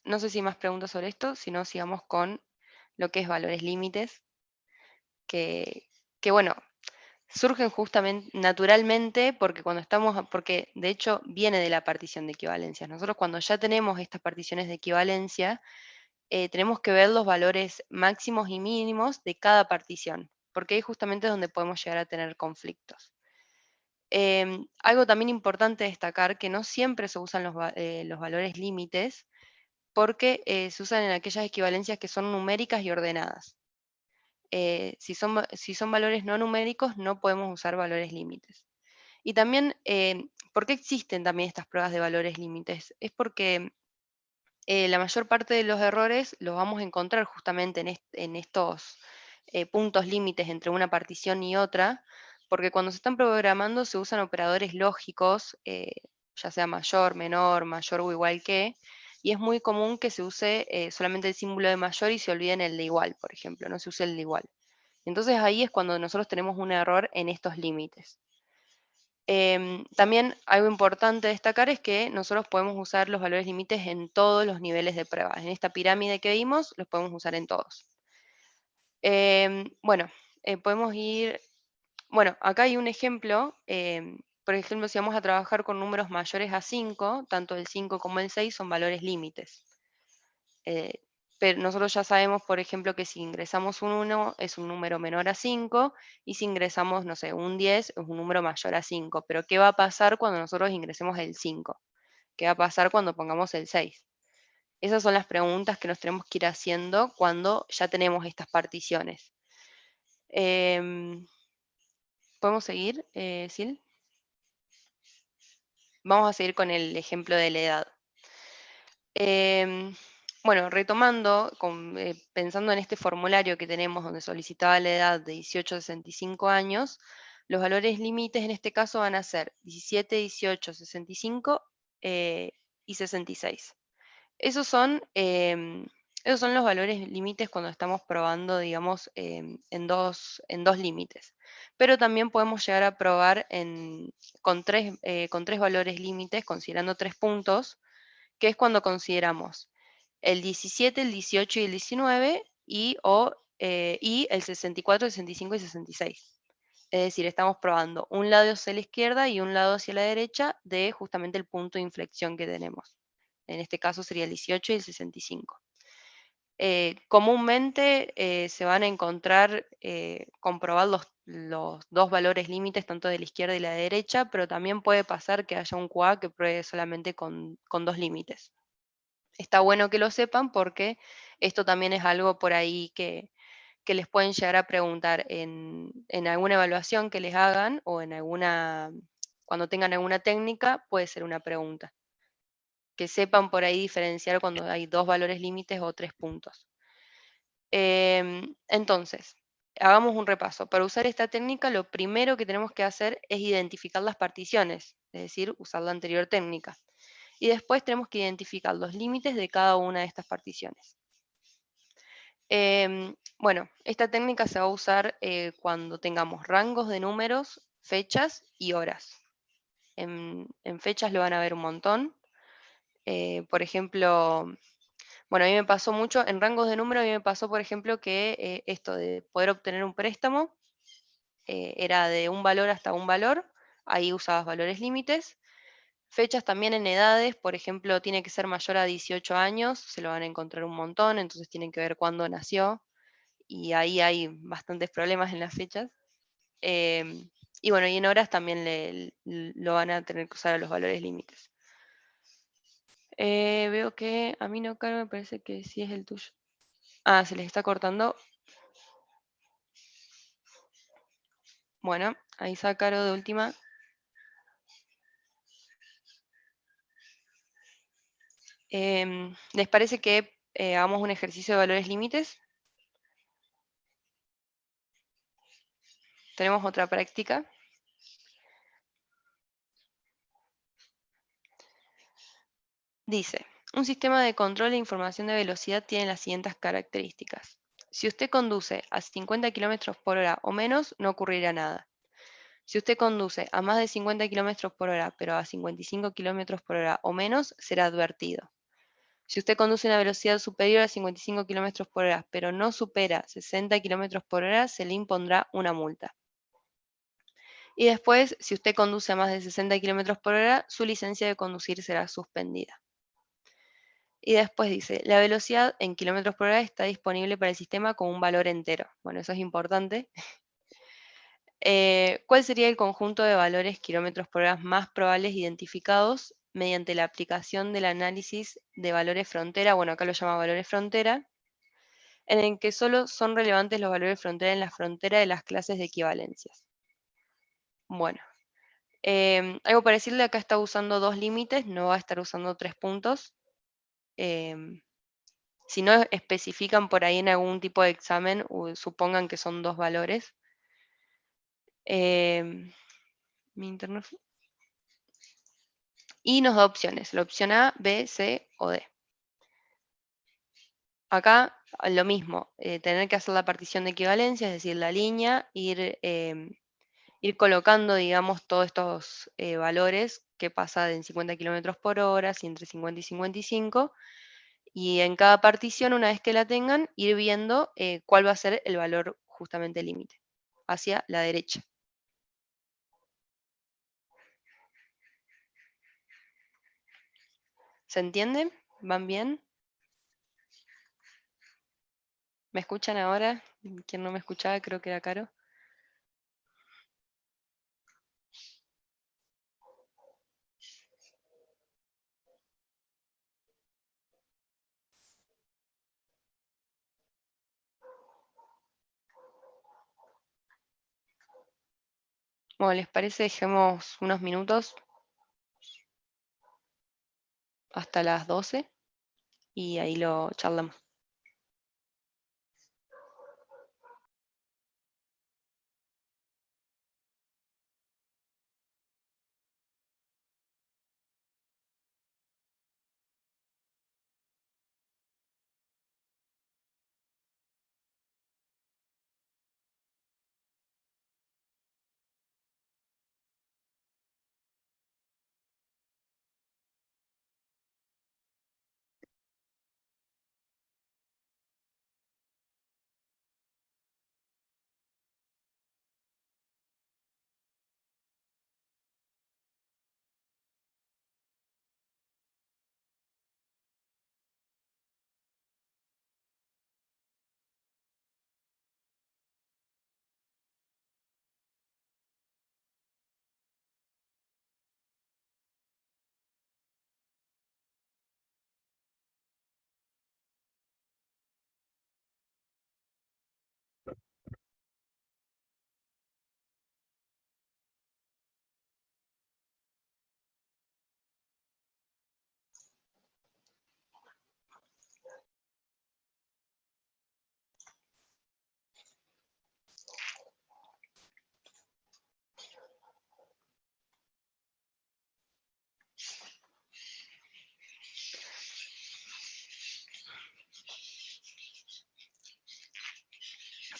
no sé si hay más preguntas sobre esto, si no, sigamos con lo que es valores límites, que bueno, surgen justamente naturalmente porque porque de hecho viene de la partición de equivalencias. Nosotros cuando ya tenemos estas particiones de equivalencia, tenemos que ver los valores máximos y mínimos de cada partición, porque ahí justamente es donde podemos llegar a tener conflictos. Algo también importante destacar que no siempre se usan los valores límites, porque se usan en aquellas equivalencias que son numéricas y ordenadas. Si son valores no numéricos, no podemos usar valores límites. Y también, ¿por qué existen también estas pruebas de valores límites? Es porque la mayor parte de los errores los vamos a encontrar justamente en estos puntos límites entre una partición y otra, porque cuando se están programando se usan operadores lógicos, ya sea mayor, menor, mayor o igual que, y es muy común que se use solamente el símbolo de mayor y se olviden el de igual, por ejemplo, no se use el de igual. Entonces ahí es cuando nosotros tenemos un error en estos límites. También algo importante destacar es que nosotros podemos usar los valores límites en todos los niveles de prueba. En esta pirámide que vimos, los podemos usar en todos. Bueno, podemos ir... Bueno, acá hay un ejemplo. Por ejemplo, si vamos a trabajar con números mayores a 5, tanto el 5 como el 6 son valores límites. Pero nosotros ya sabemos, por ejemplo, que si ingresamos un 1 es un número menor a 5 y si ingresamos, no sé, un 10 es un número mayor a 5. Pero ¿qué va a pasar cuando nosotros ingresemos el 5? ¿Qué va a pasar cuando pongamos el 6? Esas son las preguntas que nos tenemos que ir haciendo cuando ya tenemos estas particiones. ¿Podemos seguir, Sil? Vamos a seguir con el ejemplo de la edad. Bueno, retomando, pensando en este formulario que tenemos donde solicitaba la edad de 18 a 65 años, los valores límites en este caso van a ser 17, 18, 65 y 66. Esos son los valores límites cuando estamos probando, digamos, en dos límites. Pero también podemos llegar a probar con tres valores límites, considerando 3 puntos, que es cuando consideramos el 17, el 18 y el 19 y el 64, 65 y 66. Es decir, estamos probando un lado hacia la izquierda y un lado hacia la derecha de justamente el punto de inflexión que tenemos. En este caso sería el 18 y el 65. Comúnmente se van a encontrar, comprobar los dos valores límites, tanto de la izquierda y la derecha, pero también puede pasar que haya un QA que pruebe solamente con 2 límites. Está bueno que lo sepan porque esto también es algo por ahí que les pueden llegar a preguntar en alguna evaluación que les hagan o cuando tengan alguna técnica, puede ser una pregunta. Que sepan por ahí diferenciar cuando hay 2 valores límites o 3 puntos. Entonces, hagamos un repaso. Para usar esta técnica, lo primero que tenemos que hacer es identificar las particiones, es decir, usar la anterior técnica. Y después tenemos que identificar los límites de cada una de estas particiones. Bueno, esta técnica se va a usar cuando tengamos rangos de números, fechas y horas. En fechas lo van a ver un montón. Por ejemplo, bueno, a mí me pasó mucho, en rangos de número, a mí me pasó, por ejemplo, que esto de poder obtener un préstamo era de un valor hasta un valor, ahí usabas valores límites. Fechas también en edades, por ejemplo, tiene que ser mayor a 18 años, se lo van a encontrar un montón, entonces tienen que ver cuándo nació, y ahí hay bastantes problemas en las fechas. Y bueno, y en horas también lo van a tener que usar a los valores límites. Veo que a mí no, Caro, me parece que sí es el tuyo. Ah, se les está cortando. Bueno, ahí está Caro de última. ¿Les parece que hagamos un ejercicio de valores límites? Tenemos otra práctica. Dice, un sistema de control de información de velocidad tiene las siguientes características. Si usted conduce a 50 km por hora o menos, no ocurrirá nada. Si usted conduce a más de 50 km por hora, pero a 55 km por hora o menos, será advertido. Si usted conduce a una velocidad superior a 55 km por hora, pero no supera 60 km por hora, se le impondrá una multa. Y después, si usted conduce a más de 60 km por hora, su licencia de conducir será suspendida. Y después dice, la velocidad en kilómetros por hora está disponible para el sistema con un valor entero. Bueno, eso es importante. ¿Cuál sería el conjunto de valores kilómetros por hora más probables identificados mediante la aplicación del análisis de valores frontera? Bueno, acá lo llama valores frontera, en el que solo son relevantes los valores frontera en la frontera de las clases de equivalencias. Bueno, Algo para decirle, acá está usando 2 límites, no va a estar usando 3 puntos. Si no especifican por ahí en algún tipo de examen, supongan que son 2 valores. Mi internet y nos da opciones, la opción A, B, C o D. Acá lo mismo, tener que hacer la partición de equivalencia, es decir, la línea, ir colocando, digamos, todos estos valores que pasa de 50 kilómetros por hora, si entre 50 y 55, y en cada partición, una vez que la tengan, ir viendo cuál va a ser el valor justamente límite, hacia la derecha. ¿Se entiende? ¿Van bien? ¿Me escuchan ahora? ¿Quién no me escuchaba? Creo que era Caro. Bueno, ¿les parece? Dejemos unos minutos hasta las 12 y ahí lo charlamos.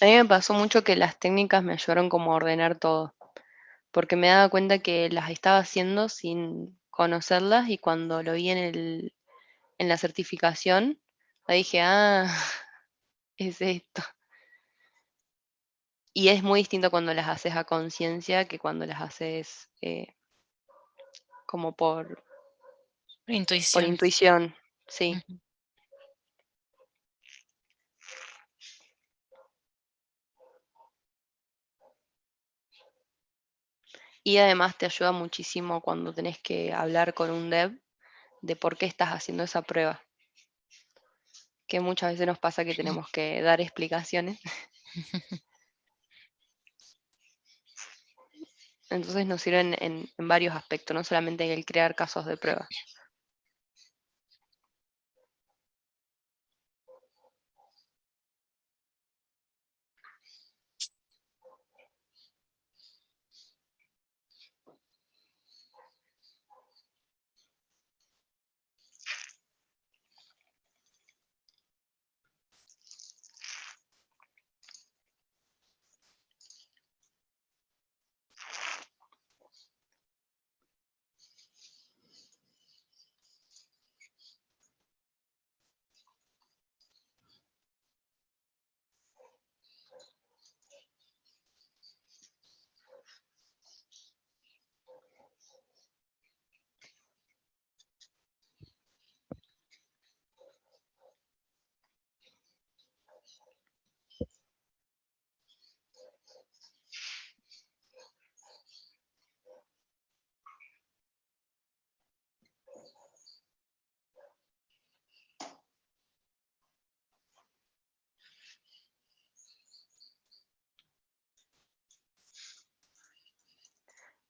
A mí me pasó mucho que las técnicas me ayudaron como a ordenar todo, porque me daba cuenta que las estaba haciendo sin conocerlas y cuando lo vi en la certificación, ahí dije, ah, es esto. Y es muy distinto cuando las haces a conciencia que cuando las haces como por Intuición. intuición, sí. Ujú. Y además te ayuda muchísimo cuando tenés que hablar con un dev de por qué estás haciendo esa prueba, que muchas veces nos pasa que tenemos que dar explicaciones. Entonces nos sirven en varios aspectos, no solamente en el crear casos de prueba.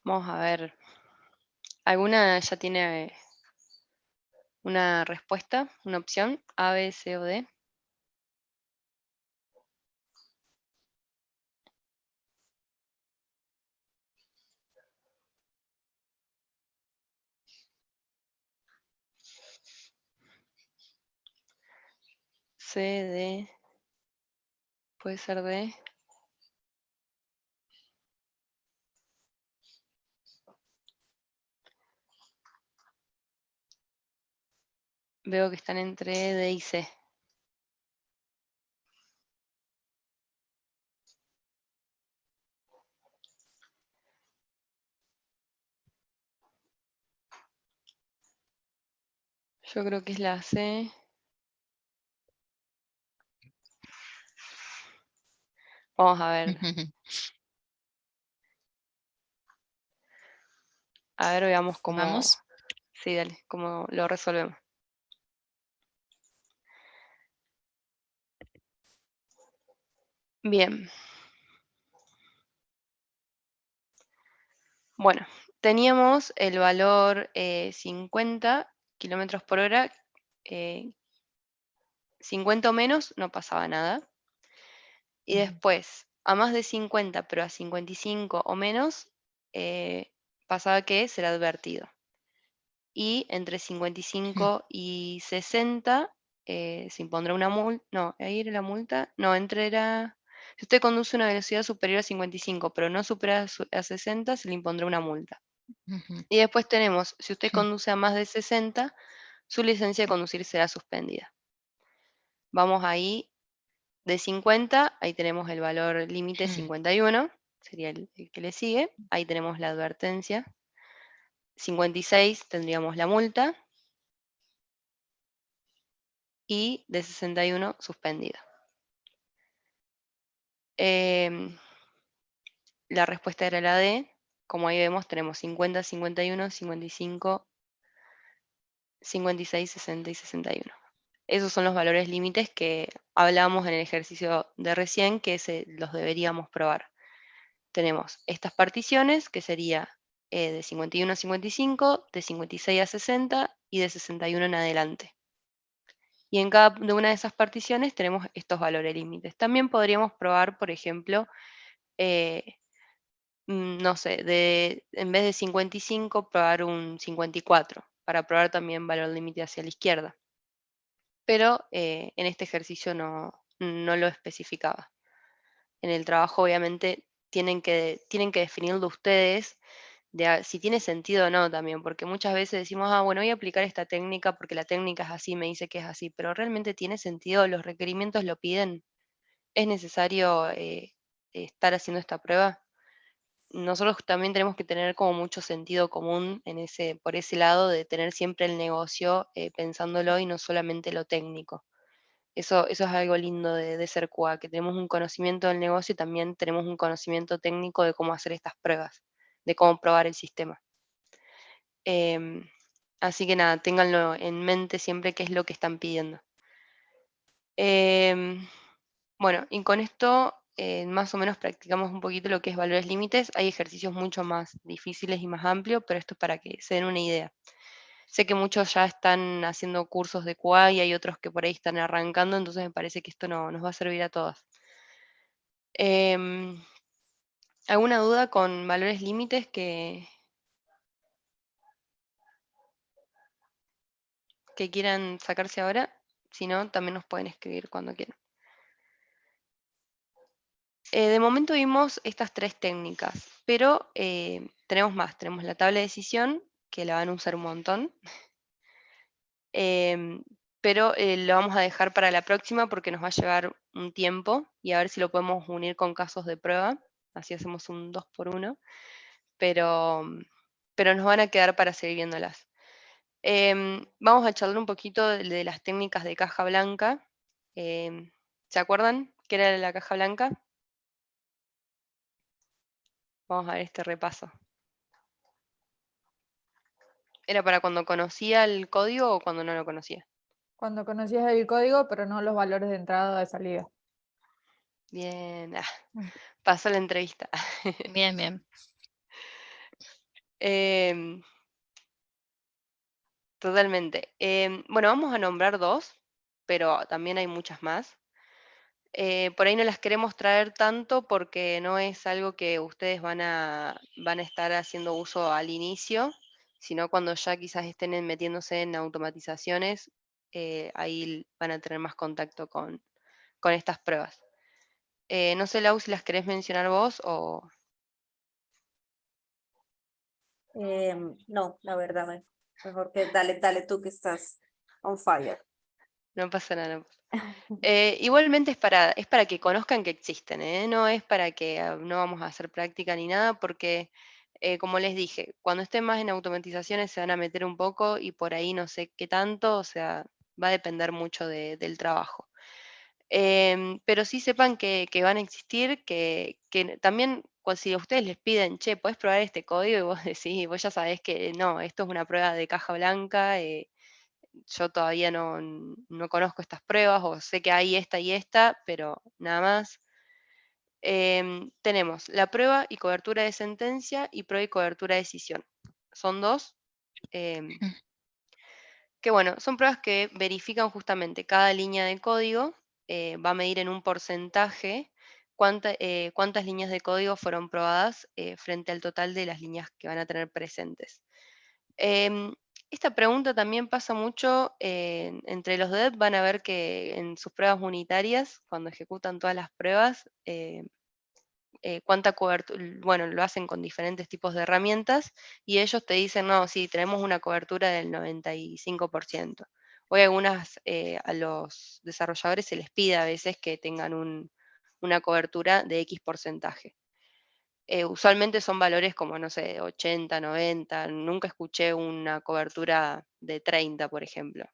Vamos a ver. ¿Alguna ya tiene una respuesta, una opción? A, B, C o D. C, D. Puede ser D. Veo que están entre D y C. Yo creo que es la C. Vamos a ver. A ver, veamos cómo. Vamos. Sí, dale, cómo lo resolvemos. Bien. Bueno, teníamos el valor 50 kilómetros por hora. 50 o menos no pasaba nada. Y después, a más de 50, pero a 55 o menos, pasaba que será advertido. Y entre 55 y 60 se impondrá una multa. No, ahí era la multa. No, si usted conduce a una velocidad superior a 55, pero no supera a 60, se le impondrá una multa. Y después tenemos, si usted conduce a más de 60, su licencia de conducir será suspendida. Vamos ahí de 50, ahí tenemos el valor límite 51, sería el que le sigue. Ahí tenemos la advertencia. 56 tendríamos la multa. Y de 61 suspendida. La respuesta era la D. Como ahí vemos, tenemos 50, 51, 55, 56, 60 y 61. Esos son los valores límites que hablábamos en el ejercicio de recién, que los deberíamos probar. Tenemos estas particiones, que sería de 51 a 55, de 56 a 60 y de 61 en adelante. Y en cada una de esas particiones tenemos estos valores límites. También podríamos probar, por ejemplo, no sé, en vez de 55, probar un 54, para probar también valor límite hacia la izquierda. Pero en este ejercicio no lo especificaba. En el trabajo, obviamente, tienen que definirlo ustedes, si tiene sentido o no también, porque muchas veces decimos, bueno, voy a aplicar esta técnica porque la técnica es así, me dice que es así, pero realmente tiene sentido, los requerimientos lo piden, es necesario estar haciendo esta prueba. Nosotros también tenemos que tener como mucho sentido común por ese lado de tener siempre el negocio pensándolo y no solamente lo técnico. Eso es algo lindo de ser QA, que tenemos un conocimiento del negocio y también tenemos un conocimiento técnico de cómo hacer estas pruebas, de cómo probar el sistema. Así que nada, ténganlo en mente siempre qué es lo que están pidiendo. Bueno, y con esto más o menos practicamos un poquito lo que es valores límites. Hay ejercicios mucho más difíciles y más amplios, pero esto es para que se den una idea. Sé que muchos ya están haciendo cursos de QA y hay otros que por ahí están arrancando, entonces me parece que esto nos va a servir a todos. ¿Alguna duda con valores límites que quieran sacarse ahora? Si no, también nos pueden escribir cuando quieran. De momento vimos estas tres técnicas, pero tenemos más. Tenemos la tabla de decisión, que la van a usar un montón. Pero lo vamos a dejar para la próxima porque nos va a llevar un tiempo y a ver si lo podemos unir con casos de prueba. Así hacemos un 2x1. Pero nos van a quedar para seguir viéndolas. Vamos a charlar un poquito de las técnicas de caja blanca. ¿Se acuerdan qué era la caja blanca? Vamos a ver este repaso. ¿Era para cuando conocía el código o cuando no lo conocía? Cuando conocías el código, pero no los valores de entrada o de salida. Bien, pasó la entrevista. Bien, bien. Em, Totalmente. Bueno, vamos a nombrar 2, pero también hay muchas más. Por ahí no las queremos traer tanto porque no es algo que ustedes van a estar haciendo uso al inicio, sino cuando ya quizás estén metiéndose en automatizaciones, ahí van a tener más contacto con estas pruebas. No sé, Lau, si las querés mencionar vos o... No, la verdad, mejor que dale tú que estás on fire. No pasa nada. No pasa. Igualmente es para que conozcan que existen, ¿eh? No es para que no vamos a hacer práctica ni nada, porque como les dije, cuando estén más en automatizaciones se van a meter un poco y por ahí no sé qué tanto, o sea, va a depender mucho del trabajo. Pero sí sepan que van a existir, que también si a ustedes les piden, che, ¿puedes probar este código? Y vos decís, vos ya sabés que no, esto es una prueba de caja blanca, yo todavía no conozco estas pruebas o sé que hay esta y esta, pero nada más. Tenemos la prueba y cobertura de sentencia y prueba y cobertura de decisión. Son 2. em, que bueno, son pruebas que verifican justamente cada línea de código, va a medir en un porcentaje cuántas líneas de código fueron probadas frente al total de las líneas que van a tener presentes. Em, Esta pregunta también pasa mucho entre los devs, van a ver que en sus pruebas unitarias, cuando ejecutan todas las pruebas, cuánta cobertura, bueno, lo hacen con diferentes tipos de herramientas y ellos te dicen, no, sí, tenemos una cobertura del 95%. Hoy a los desarrolladores se les pide a veces que tengan una cobertura de X porcentaje. Usualmente son valores como, no sé, 80, 90, nunca escuché una cobertura de 30, por ejemplo.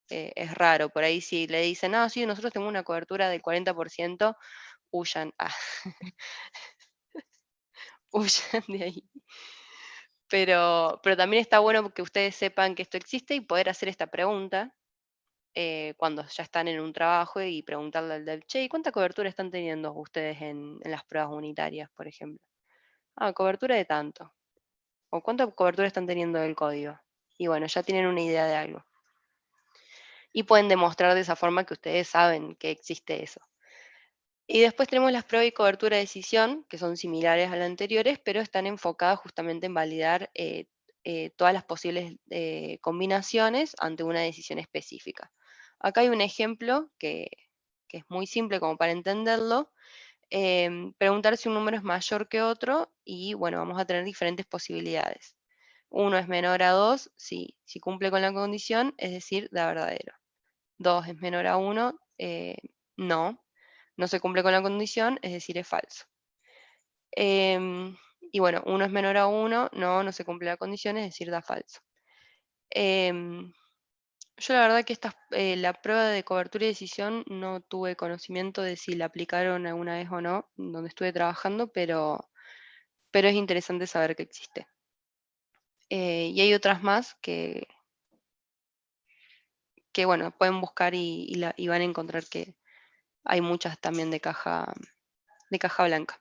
Es raro, por ahí si le dicen, no, sí, nosotros tenemos una cobertura del 40%, huyan, huyan de ahí. Pero también está bueno que ustedes sepan que esto existe y poder hacer esta pregunta cuando ya están en un trabajo y preguntarle al dev, che, ¿y cuánta cobertura están teniendo ustedes en las pruebas unitarias, por ejemplo? Ah, cobertura de tanto. ¿O cuánta cobertura están teniendo del código? Y bueno, ya tienen una idea de algo. Y pueden demostrar de esa forma que ustedes saben que existe eso. Y después tenemos las pruebas y cobertura de decisión, que son similares a las anteriores, pero están enfocadas justamente en validar todas las posibles combinaciones ante una decisión específica. Acá hay un ejemplo que es muy simple como para entenderlo. Preguntar si un número es mayor que otro y bueno, vamos a tener diferentes posibilidades. 1 es menor a 2 si cumple con la condición, es decir, da verdadero. 2 es menor a 1, no se cumple con la condición, es decir, es falso. Y bueno, 1 es menor a 1, no se cumple la condición, es decir, da falso. Yo la verdad que la prueba de cobertura y decisión no tuve conocimiento de si la aplicaron alguna vez o no, donde estuve trabajando, pero es interesante saber que existe. Y hay otras más que bueno, pueden buscar y van a encontrar que hay muchas también de caja blanca.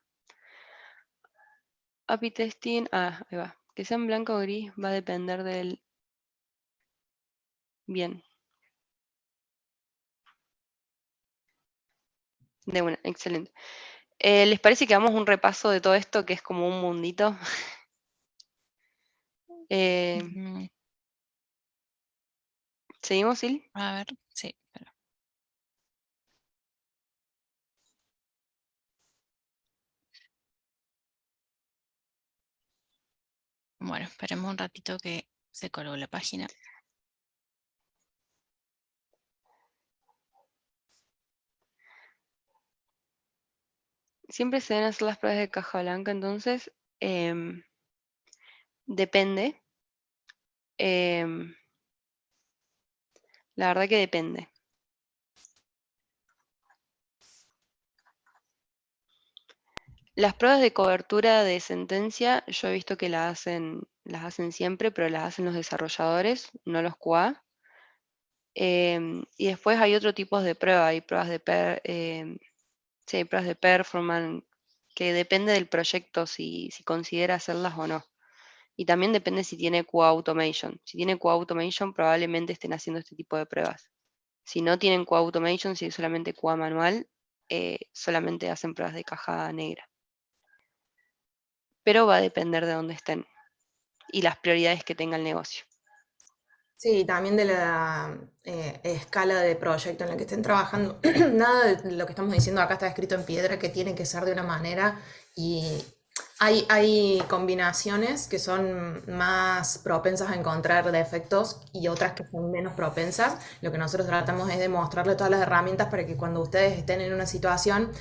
API testing, ahí va. Que sean blanco o gris va a depender del... Bien. De una, excelente. ¿Les parece que hagamos un repaso de todo esto que es como un mundito? Mm, ¿Seguimos, Sil? a ver, sí, espera. Bueno, esperemos un ratito que se colgó la página. Siempre se deben hacer las pruebas de caja blanca, entonces depende. La verdad que depende. Las pruebas de cobertura de sentencia, yo he visto que las hacen siempre, pero las hacen los desarrolladores, no los QA. Y después hay otro tipo de pruebas, hay pruebas sí, hay pruebas de performance, que depende del proyecto si considera hacerlas o no. Y también depende si tiene QA Automation. Si tiene QA Automation, probablemente estén haciendo este tipo de pruebas. Si no tienen QA Automation, si es solamente QA manual, solamente hacen pruebas de caja negra. Pero va a depender de dónde estén y las prioridades que tenga el negocio. Sí, también de la escala de proyecto en la que estén trabajando. Nada de lo que estamos diciendo acá está escrito en piedra, que tiene que ser de una manera, y hay combinaciones que son más propensas a encontrar defectos y otras que son menos propensas. Lo que nosotros tratamos es de mostrarle todas las herramientas para que cuando ustedes estén en una situación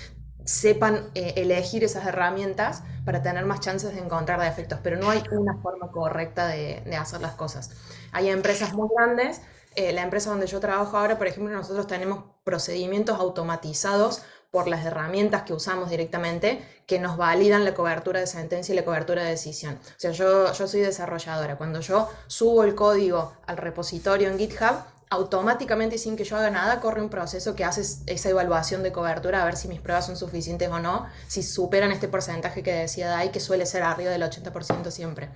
sepan elegir esas herramientas para tener más chances de encontrar defectos, pero no hay una forma correcta de hacer las cosas. Hay empresas muy grandes, la empresa donde yo trabajo ahora, por ejemplo, nosotros tenemos procedimientos automatizados por las herramientas que usamos directamente que nos validan la cobertura de sentencia y la cobertura de decisión. O sea, yo soy desarrolladora. Cuando yo subo el código al repositorio en GitHub, automáticamente y sin que yo haga nada, corre un proceso que hace esa evaluación de cobertura a ver si mis pruebas son suficientes o no, si superan este porcentaje que decía Dai, que suele ser arriba del 80% siempre.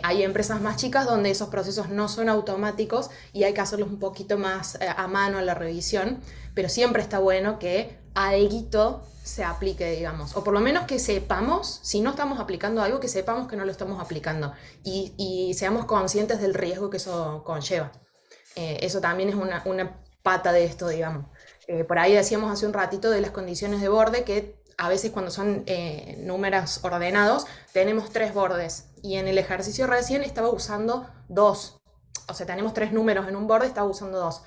Hay empresas más chicas donde esos procesos no son automáticos y hay que hacerlos un poquito más a mano a la revisión, pero siempre está bueno que alguito se aplique, digamos, o por lo menos que sepamos, si no estamos aplicando algo, que sepamos que no lo estamos aplicando y seamos conscientes del riesgo que eso conlleva. Eso también es una pata de esto, digamos. Por ahí decíamos hace un ratito de las condiciones de borde, que a veces cuando son números ordenados tenemos 3 bordes y en el ejercicio recién estaba usando 2. O sea, tenemos 3 números en un borde, estaba usando 2.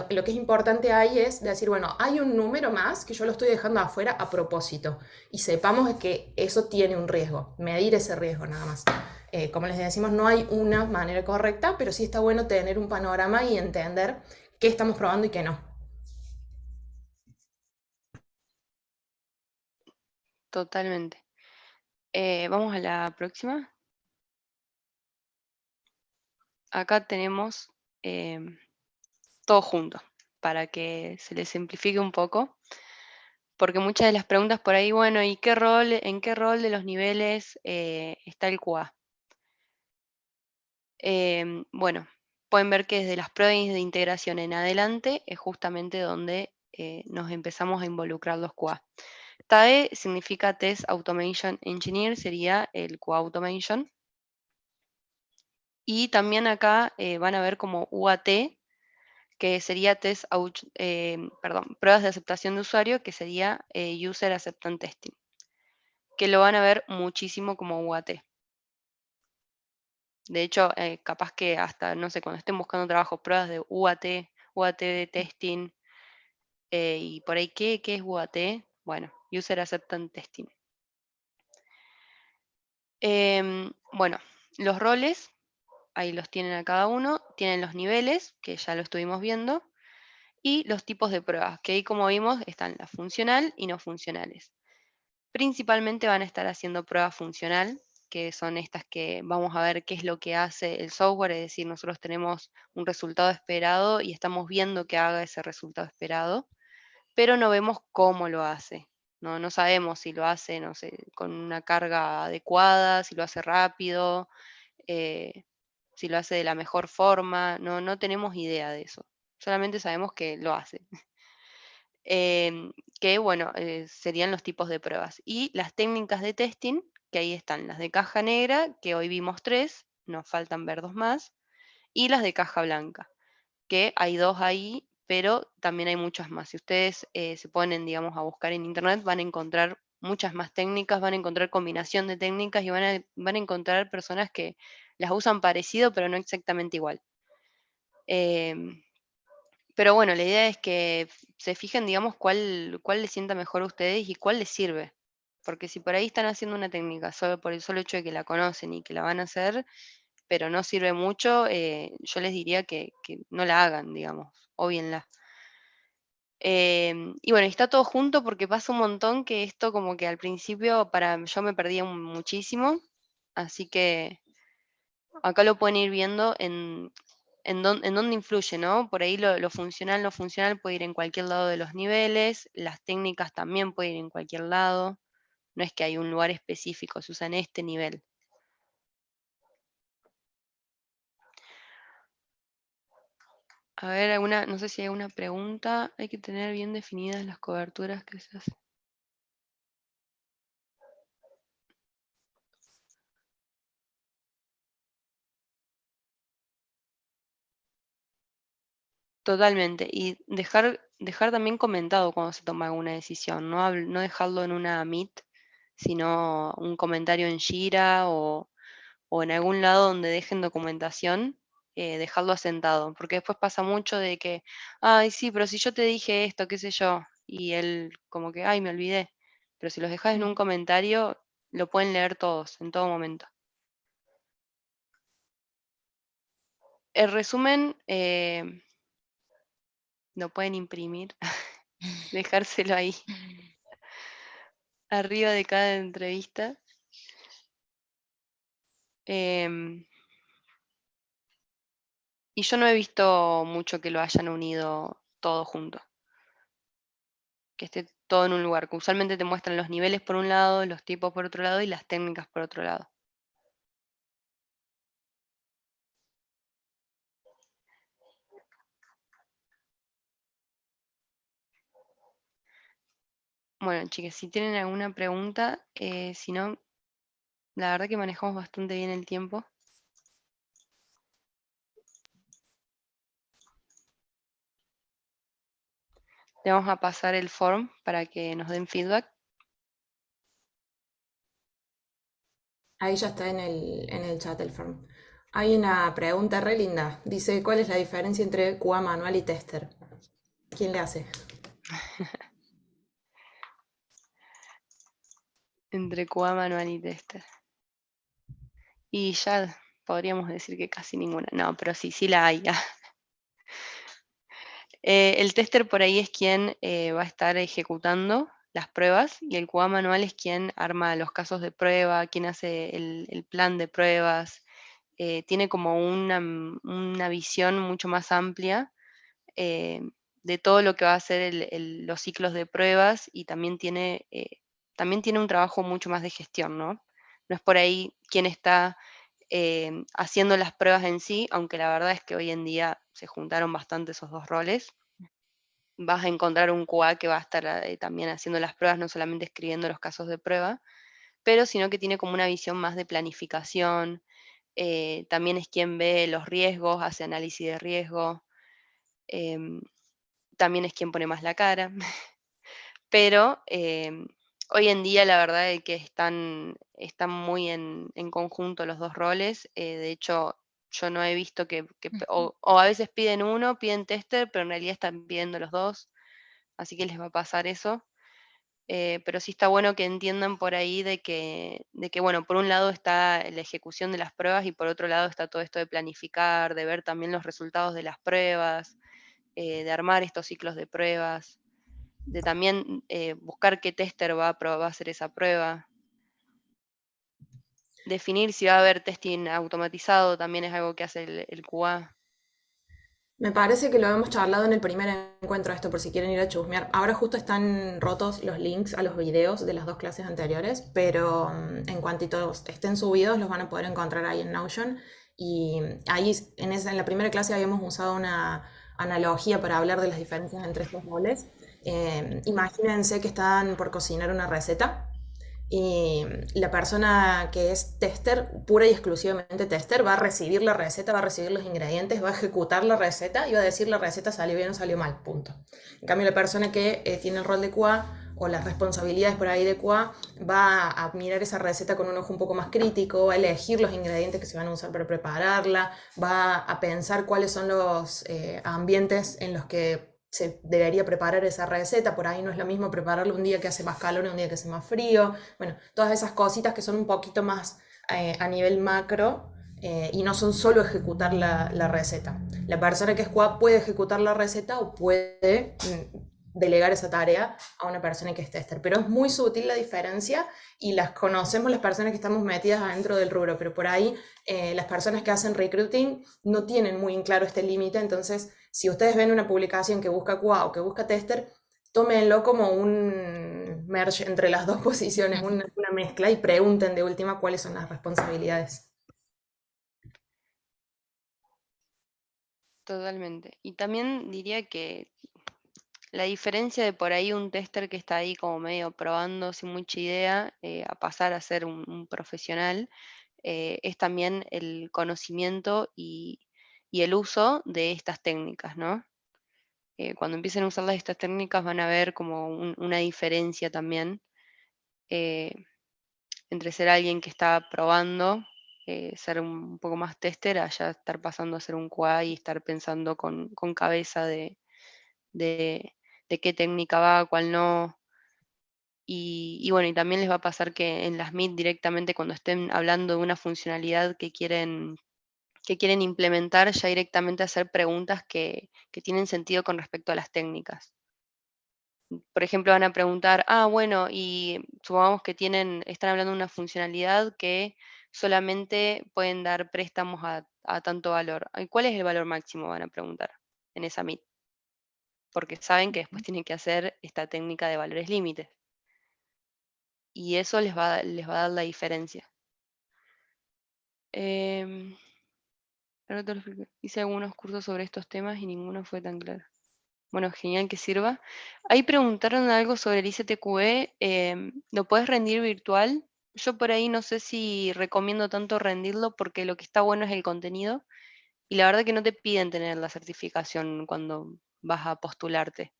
Lo que es importante ahí es decir, bueno, hay un número más que yo lo estoy dejando afuera a propósito y sepamos que eso tiene un riesgo, medir ese riesgo nada más. Como les decimos, no hay una manera correcta, pero sí está bueno tener un panorama y entender qué estamos probando y qué no. Totalmente. Vamos a la próxima. Acá tenemos todo junto, para que se les simplifique un poco, porque muchas de las preguntas por ahí, bueno, ¿y en qué rol de los niveles está el QA? Bueno, pueden ver que desde las pruebas de integración en adelante es justamente donde nos empezamos a involucrar los QA. TAE significa Test Automation Engineer, sería el QA Automation. Y también acá van a ver como UAT, que sería pruebas de aceptación de usuario, que sería User Acceptance Testing, que lo van a ver muchísimo como UAT. De hecho, capaz que hasta, no sé, cuando estén buscando trabajo, pruebas de UAT de testing, y por ahí, ¿qué es UAT? Bueno, User Acceptance Testing. Bueno, los roles, ahí los tienen a cada uno, tienen los niveles, que ya lo estuvimos viendo, y los tipos de pruebas, que ahí como vimos están las funcional y no funcionales. Principalmente van a estar haciendo prueba funcional, que son estas que vamos a ver qué es lo que hace el software, es decir, nosotros tenemos un resultado esperado y estamos viendo que haga ese resultado esperado, pero no vemos cómo lo hace. No sabemos si lo hace, no sé, con una carga adecuada, si lo hace rápido, eh, si lo hace de la mejor forma, no tenemos idea de eso. Solamente sabemos que lo hace. Que bueno, serían los tipos de pruebas. Y las técnicas de testing, que ahí están las de caja negra, que hoy vimos 3, nos faltan ver 2 más, y las de caja blanca, que hay 2 ahí, pero también hay muchas más. Si ustedes se ponen, digamos, a buscar en internet, van a encontrar muchas más técnicas, van a encontrar combinación de técnicas y van a encontrar personas que las usan parecido, pero no exactamente igual. Pero bueno, la idea es que se fijen, digamos, cuál les sienta mejor a ustedes y cuál les sirve. Porque si por ahí están haciendo una técnica solo por el solo hecho de que la conocen y que la van a hacer, pero no sirve mucho, yo les diría que no la hagan, digamos, óbienla. Y bueno, está todo junto porque pasa un montón que esto como que al principio yo me perdía muchísimo, así que acá lo pueden ir viendo en dónde influye, ¿no? Por ahí lo funcional, no funcional puede ir en cualquier lado de los niveles, las técnicas también pueden ir en cualquier lado, no es que hay un lugar específico, se usa en este nivel. A ver, no sé si hay alguna pregunta. Hay que tener bien definidas las coberturas que se hacen. Totalmente. Y dejar también comentado cuando se toma alguna decisión. No dejarlo en una Meet, sino un comentario en Jira o en algún lado donde dejen documentación, dejarlo asentado. Porque después pasa mucho de que, ay, sí, pero si yo te dije esto, qué sé yo, y él como que, ay, me olvidé. Pero si los dejas en un comentario, lo pueden leer todos, en todo momento. El resumen lo pueden imprimir, dejárselo ahí, arriba de cada entrevista. Em, y yo no he visto mucho que lo hayan unido todo junto, que esté todo en un lugar, que usualmente te muestran los niveles por un lado, los tipos por otro lado y las técnicas por otro lado. Bueno, chicas, si tienen alguna pregunta, si no, la verdad que manejamos bastante bien el tiempo. Le vamos a pasar el form para que nos den feedback. Ahí ya está en el chat el form. Hay una pregunta re linda. Dice, ¿cuál es la diferencia entre QA manual y tester? ¿Quién le hace? Entre QA manual y tester. Y ya podríamos decir que casi ninguna. No, pero sí la hay. El tester por ahí es quien va a estar ejecutando las pruebas y el QA manual es quien arma los casos de prueba, quien hace el plan de pruebas. Tiene como una visión mucho más amplia de todo lo que va a ser los ciclos de pruebas y también tiene un trabajo mucho más de gestión, ¿no? No es por ahí quien está haciendo las pruebas en sí, aunque la verdad es que hoy en día se juntaron bastante esos dos roles. Vas a encontrar un QA que va a estar también haciendo las pruebas, no solamente escribiendo los casos de prueba, pero sino que tiene como una visión más de planificación. También es quien ve los riesgos, hace análisis de riesgo. em, También es quien pone más la cara. Pero hoy en día la verdad es que están muy en conjunto los dos roles. De hecho, yo no he visto o a veces piden tester, pero en realidad están pidiendo los dos, así que les va a pasar eso. Pero sí está bueno que entiendan por ahí de que, bueno, por un lado está la ejecución de las pruebas y por otro lado está todo esto de planificar, de ver también los resultados de las pruebas, de armar estos ciclos de pruebas, de también buscar qué tester va a hacer esa prueba. Definir si va a haber testing automatizado también es algo que hace el QA. Me parece que lo hemos charlado en el primer encuentro esto, por si quieren ir a chusmear. Ahora justo están rotos los links a los videos de las dos clases anteriores, pero en cuantito estén subidos los van a poder encontrar ahí en Notion. Y ahí en la primera clase habíamos usado una analogía para hablar de las diferencias entre estos roles. Imagínense que están por cocinar una receta y la persona que es tester, pura y exclusivamente tester, va a recibir la receta, va a recibir los ingredientes, va a ejecutar la receta y va a decir la receta salió bien o salió mal, punto. En cambio, la persona que tiene el rol de QA o las responsabilidades por ahí de QA va a mirar esa receta con un ojo un poco más crítico, va a elegir los ingredientes que se van a usar para prepararla, va a pensar cuáles son los ambientes en los que se debería preparar esa receta. Por ahí no es lo mismo prepararlo un día que hace más calor y un día que hace más frío. Bueno, todas esas cositas que son un poquito más a nivel macro y no son solo ejecutar la receta. La persona que es QA puede ejecutar la receta o puede delegar esa tarea a una persona que es tester, pero es muy sutil la diferencia y las conocemos las personas que estamos metidas adentro del rubro, pero por ahí las personas que hacen recruiting no tienen muy en claro este límite. Entonces si ustedes ven una publicación que busca QA o que busca tester, tómenlo como un merge entre las dos posiciones, una mezcla, y pregunten de última cuáles son las responsabilidades. Totalmente. Y también diría que la diferencia de por ahí un tester que está ahí como medio probando sin mucha idea a pasar a ser un profesional es también el conocimiento y el uso de estas técnicas, ¿no? Cuando empiecen a usar estas técnicas van a ver como una diferencia también eh, entre ser alguien que está probando, ser un poco más tester, a ya estar pasando a ser un QA y estar pensando con cabeza de, de qué técnica va, cuál no. Y bueno, y también les va a pasar que en las Meet directamente cuando estén hablando de una funcionalidad que quieren implementar, ya directamente hacer preguntas que tienen sentido con respecto a las técnicas. Por ejemplo, van a preguntar, bueno, y supongamos que están hablando de una funcionalidad que solamente pueden dar préstamos a tanto valor. ¿Y cuál es el valor máximo? Van a preguntar en esa Meet. Porque saben que después tienen que hacer esta técnica de valores límites. Y eso les va a dar la diferencia. Em, Hice algunos cursos sobre estos temas y ninguno fue tan claro. Bueno, genial que sirva. Ahí preguntaron algo sobre el ICTQE. ¿Lo puedes rendir virtual? Yo por ahí no sé si recomiendo tanto rendirlo porque lo que está bueno es el contenido y la verdad que no te piden tener la certificación cuando vas a postularte.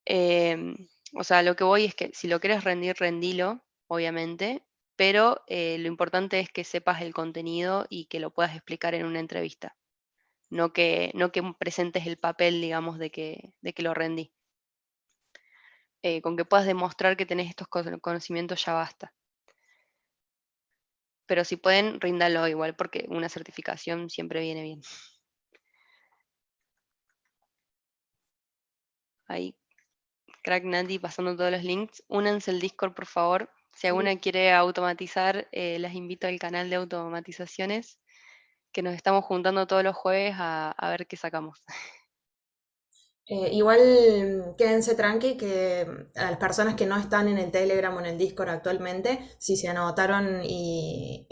O sea, lo que voy es que si lo quieres rendir, rendilo, obviamente, pero lo importante es que sepas el contenido y que lo puedas explicar en una entrevista, no que presentes el papel, digamos, de que lo rendí. Con que puedas demostrar que tenés estos conocimientos ya basta. Pero si pueden, ríndalo igual, porque una certificación siempre viene bien. Ahí, Crack Nati pasando todos los links. Únanse al Discord, por favor. Si alguna quiere automatizar, las invito al canal de automatizaciones, que nos estamos juntando todos los jueves a ver qué sacamos. Igual quédense tranqui que a las personas que no están en el Telegram o en el Discord actualmente, si se anotaron y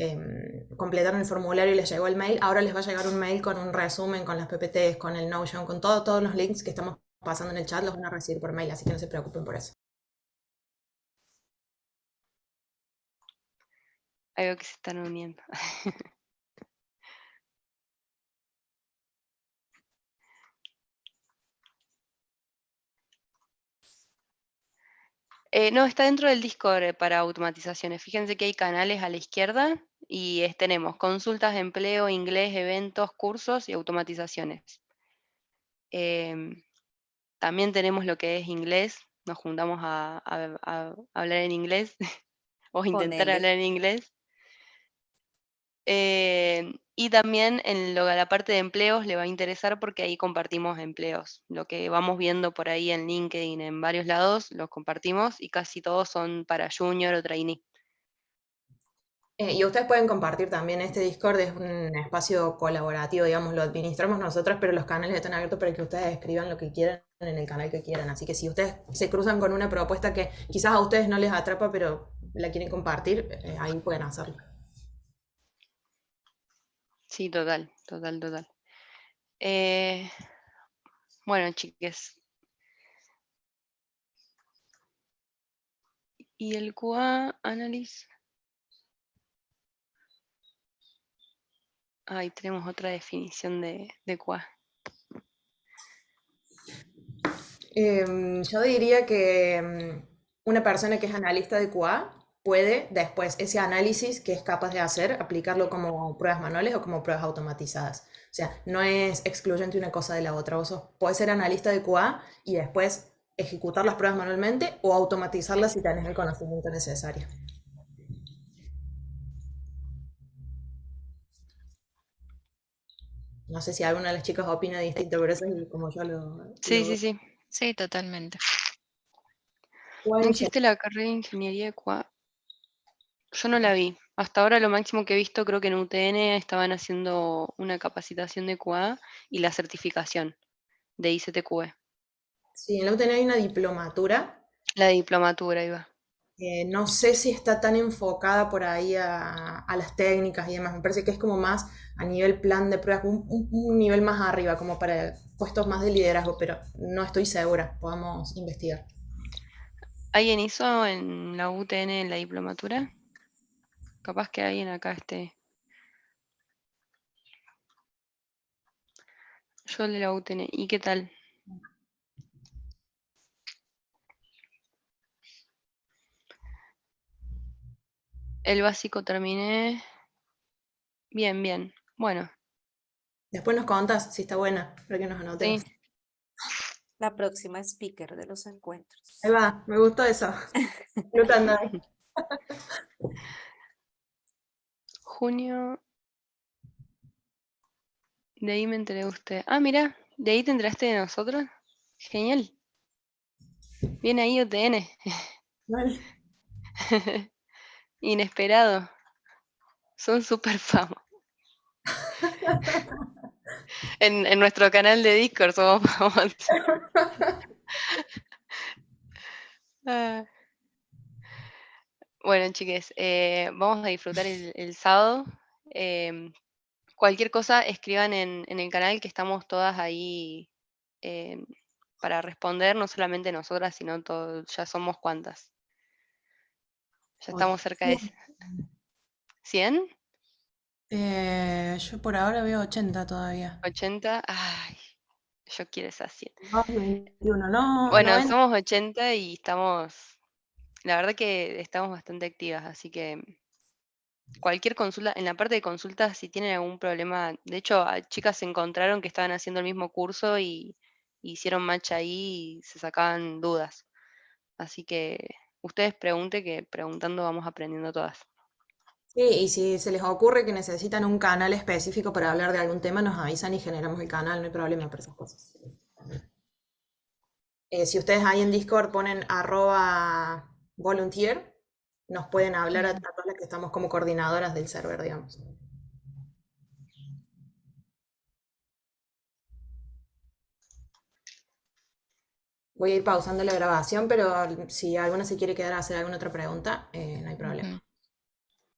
completaron el formulario y les llegó el mail, ahora les va a llegar un mail con un resumen, con las PPTs, con el Notion, con todos los links que estamos pasando en el chat, los van a recibir por mail, así que no se preocupen por eso. Algo que se están uniendo. No, está dentro del Discord para automatizaciones. Fíjense que hay canales a la izquierda y tenemos consultas de empleo, inglés, eventos, cursos y automatizaciones. También tenemos lo que es inglés. Nos juntamos a hablar en inglés o intentar Ponele. hablar en inglés. Y también en la parte de empleos le va a interesar porque ahí compartimos empleos. Lo que vamos viendo por ahí en LinkedIn, en varios lados, los compartimos y casi todos son para junior o trainee. Y ustedes pueden compartir también este Discord, es un espacio colaborativo, digamos, lo administramos nosotros, pero los canales están abiertos para que ustedes escriban lo que quieran en el canal que quieran. Así que si ustedes se cruzan con una propuesta que quizás a ustedes no les atrapa, pero la quieren compartir, ahí pueden hacerlo. Sí, total. Bueno, chiques. ¿Y el QA Analysis? Ahí tenemos otra definición de QA. Yo diría que una persona que es analista de QA puede después ese análisis que es capaz de hacer, aplicarlo como pruebas manuales o como pruebas automatizadas. O sea, no es excluyente una cosa de la otra. Puedes ser analista de QA y después ejecutar las pruebas manualmente o automatizarlas si tenés el conocimiento necesario. No sé si alguna de las chicas opina distinto, pero eso es como yo lo Sí. veo. Sí, totalmente. ¿No existe la carrera de ingeniería de QA? Yo no la vi. Hasta ahora lo máximo que he visto, creo que en UTN estaban haciendo una capacitación de QA y la certificación de ICTQE. Sí, en la UTN hay una diplomatura. La diplomatura iba. No sé si está tan enfocada por ahí a las técnicas y demás. Me parece que es como más a nivel plan de pruebas, un nivel más arriba, como para puestos más de liderazgo, pero no estoy segura. Podamos investigar. ¿Alguien hizo en la UTN la diplomatura? Capaz que alguien acá esté. Yo el de la UTN. ¿Y qué tal? El básico terminé. Bien, bien. Bueno, Después nos contas si está buena, para que nos anotemos. sí. La próxima speaker de los encuentros. Ahí va, me gustó eso. Anotando ahí. Junio. De ahí me enteré de usted. Ah, mira, de ahí te enteraste de nosotros. Genial. Bien ahí UTN. Vale. Inesperado. Son súper famosos. En nuestro canal de Discord somos famosos. Ah. Bueno, chiques, vamos a disfrutar el sábado. Cualquier cosa, escriban en el canal que estamos todas ahí para responder, no solamente nosotras, sino ya somos cuantas. Ya estamos cerca de 100, Yo por ahora veo 80 todavía. 80. Ay, yo quiero esas 100. 21, no, Bueno, 90. somos 80 y la verdad que estamos bastante activas, así que cualquier consulta, en la parte de consultas, si tienen algún problema, de hecho, chicas se encontraron que estaban haciendo el mismo curso y hicieron match ahí y se sacaban dudas. Así que ustedes pregunten, que preguntando vamos aprendiendo todas. Sí, y si se les ocurre que necesitan un canal específico para hablar de algún tema, nos avisan y generamos el canal, no hay problema para esas cosas. Si ustedes ahí en Discord ponen @volunteer, nos pueden hablar a todas las que estamos como coordinadoras del server, digamos. Voy a ir pausando la grabación, pero si alguna se quiere quedar a hacer alguna otra pregunta, no hay problema.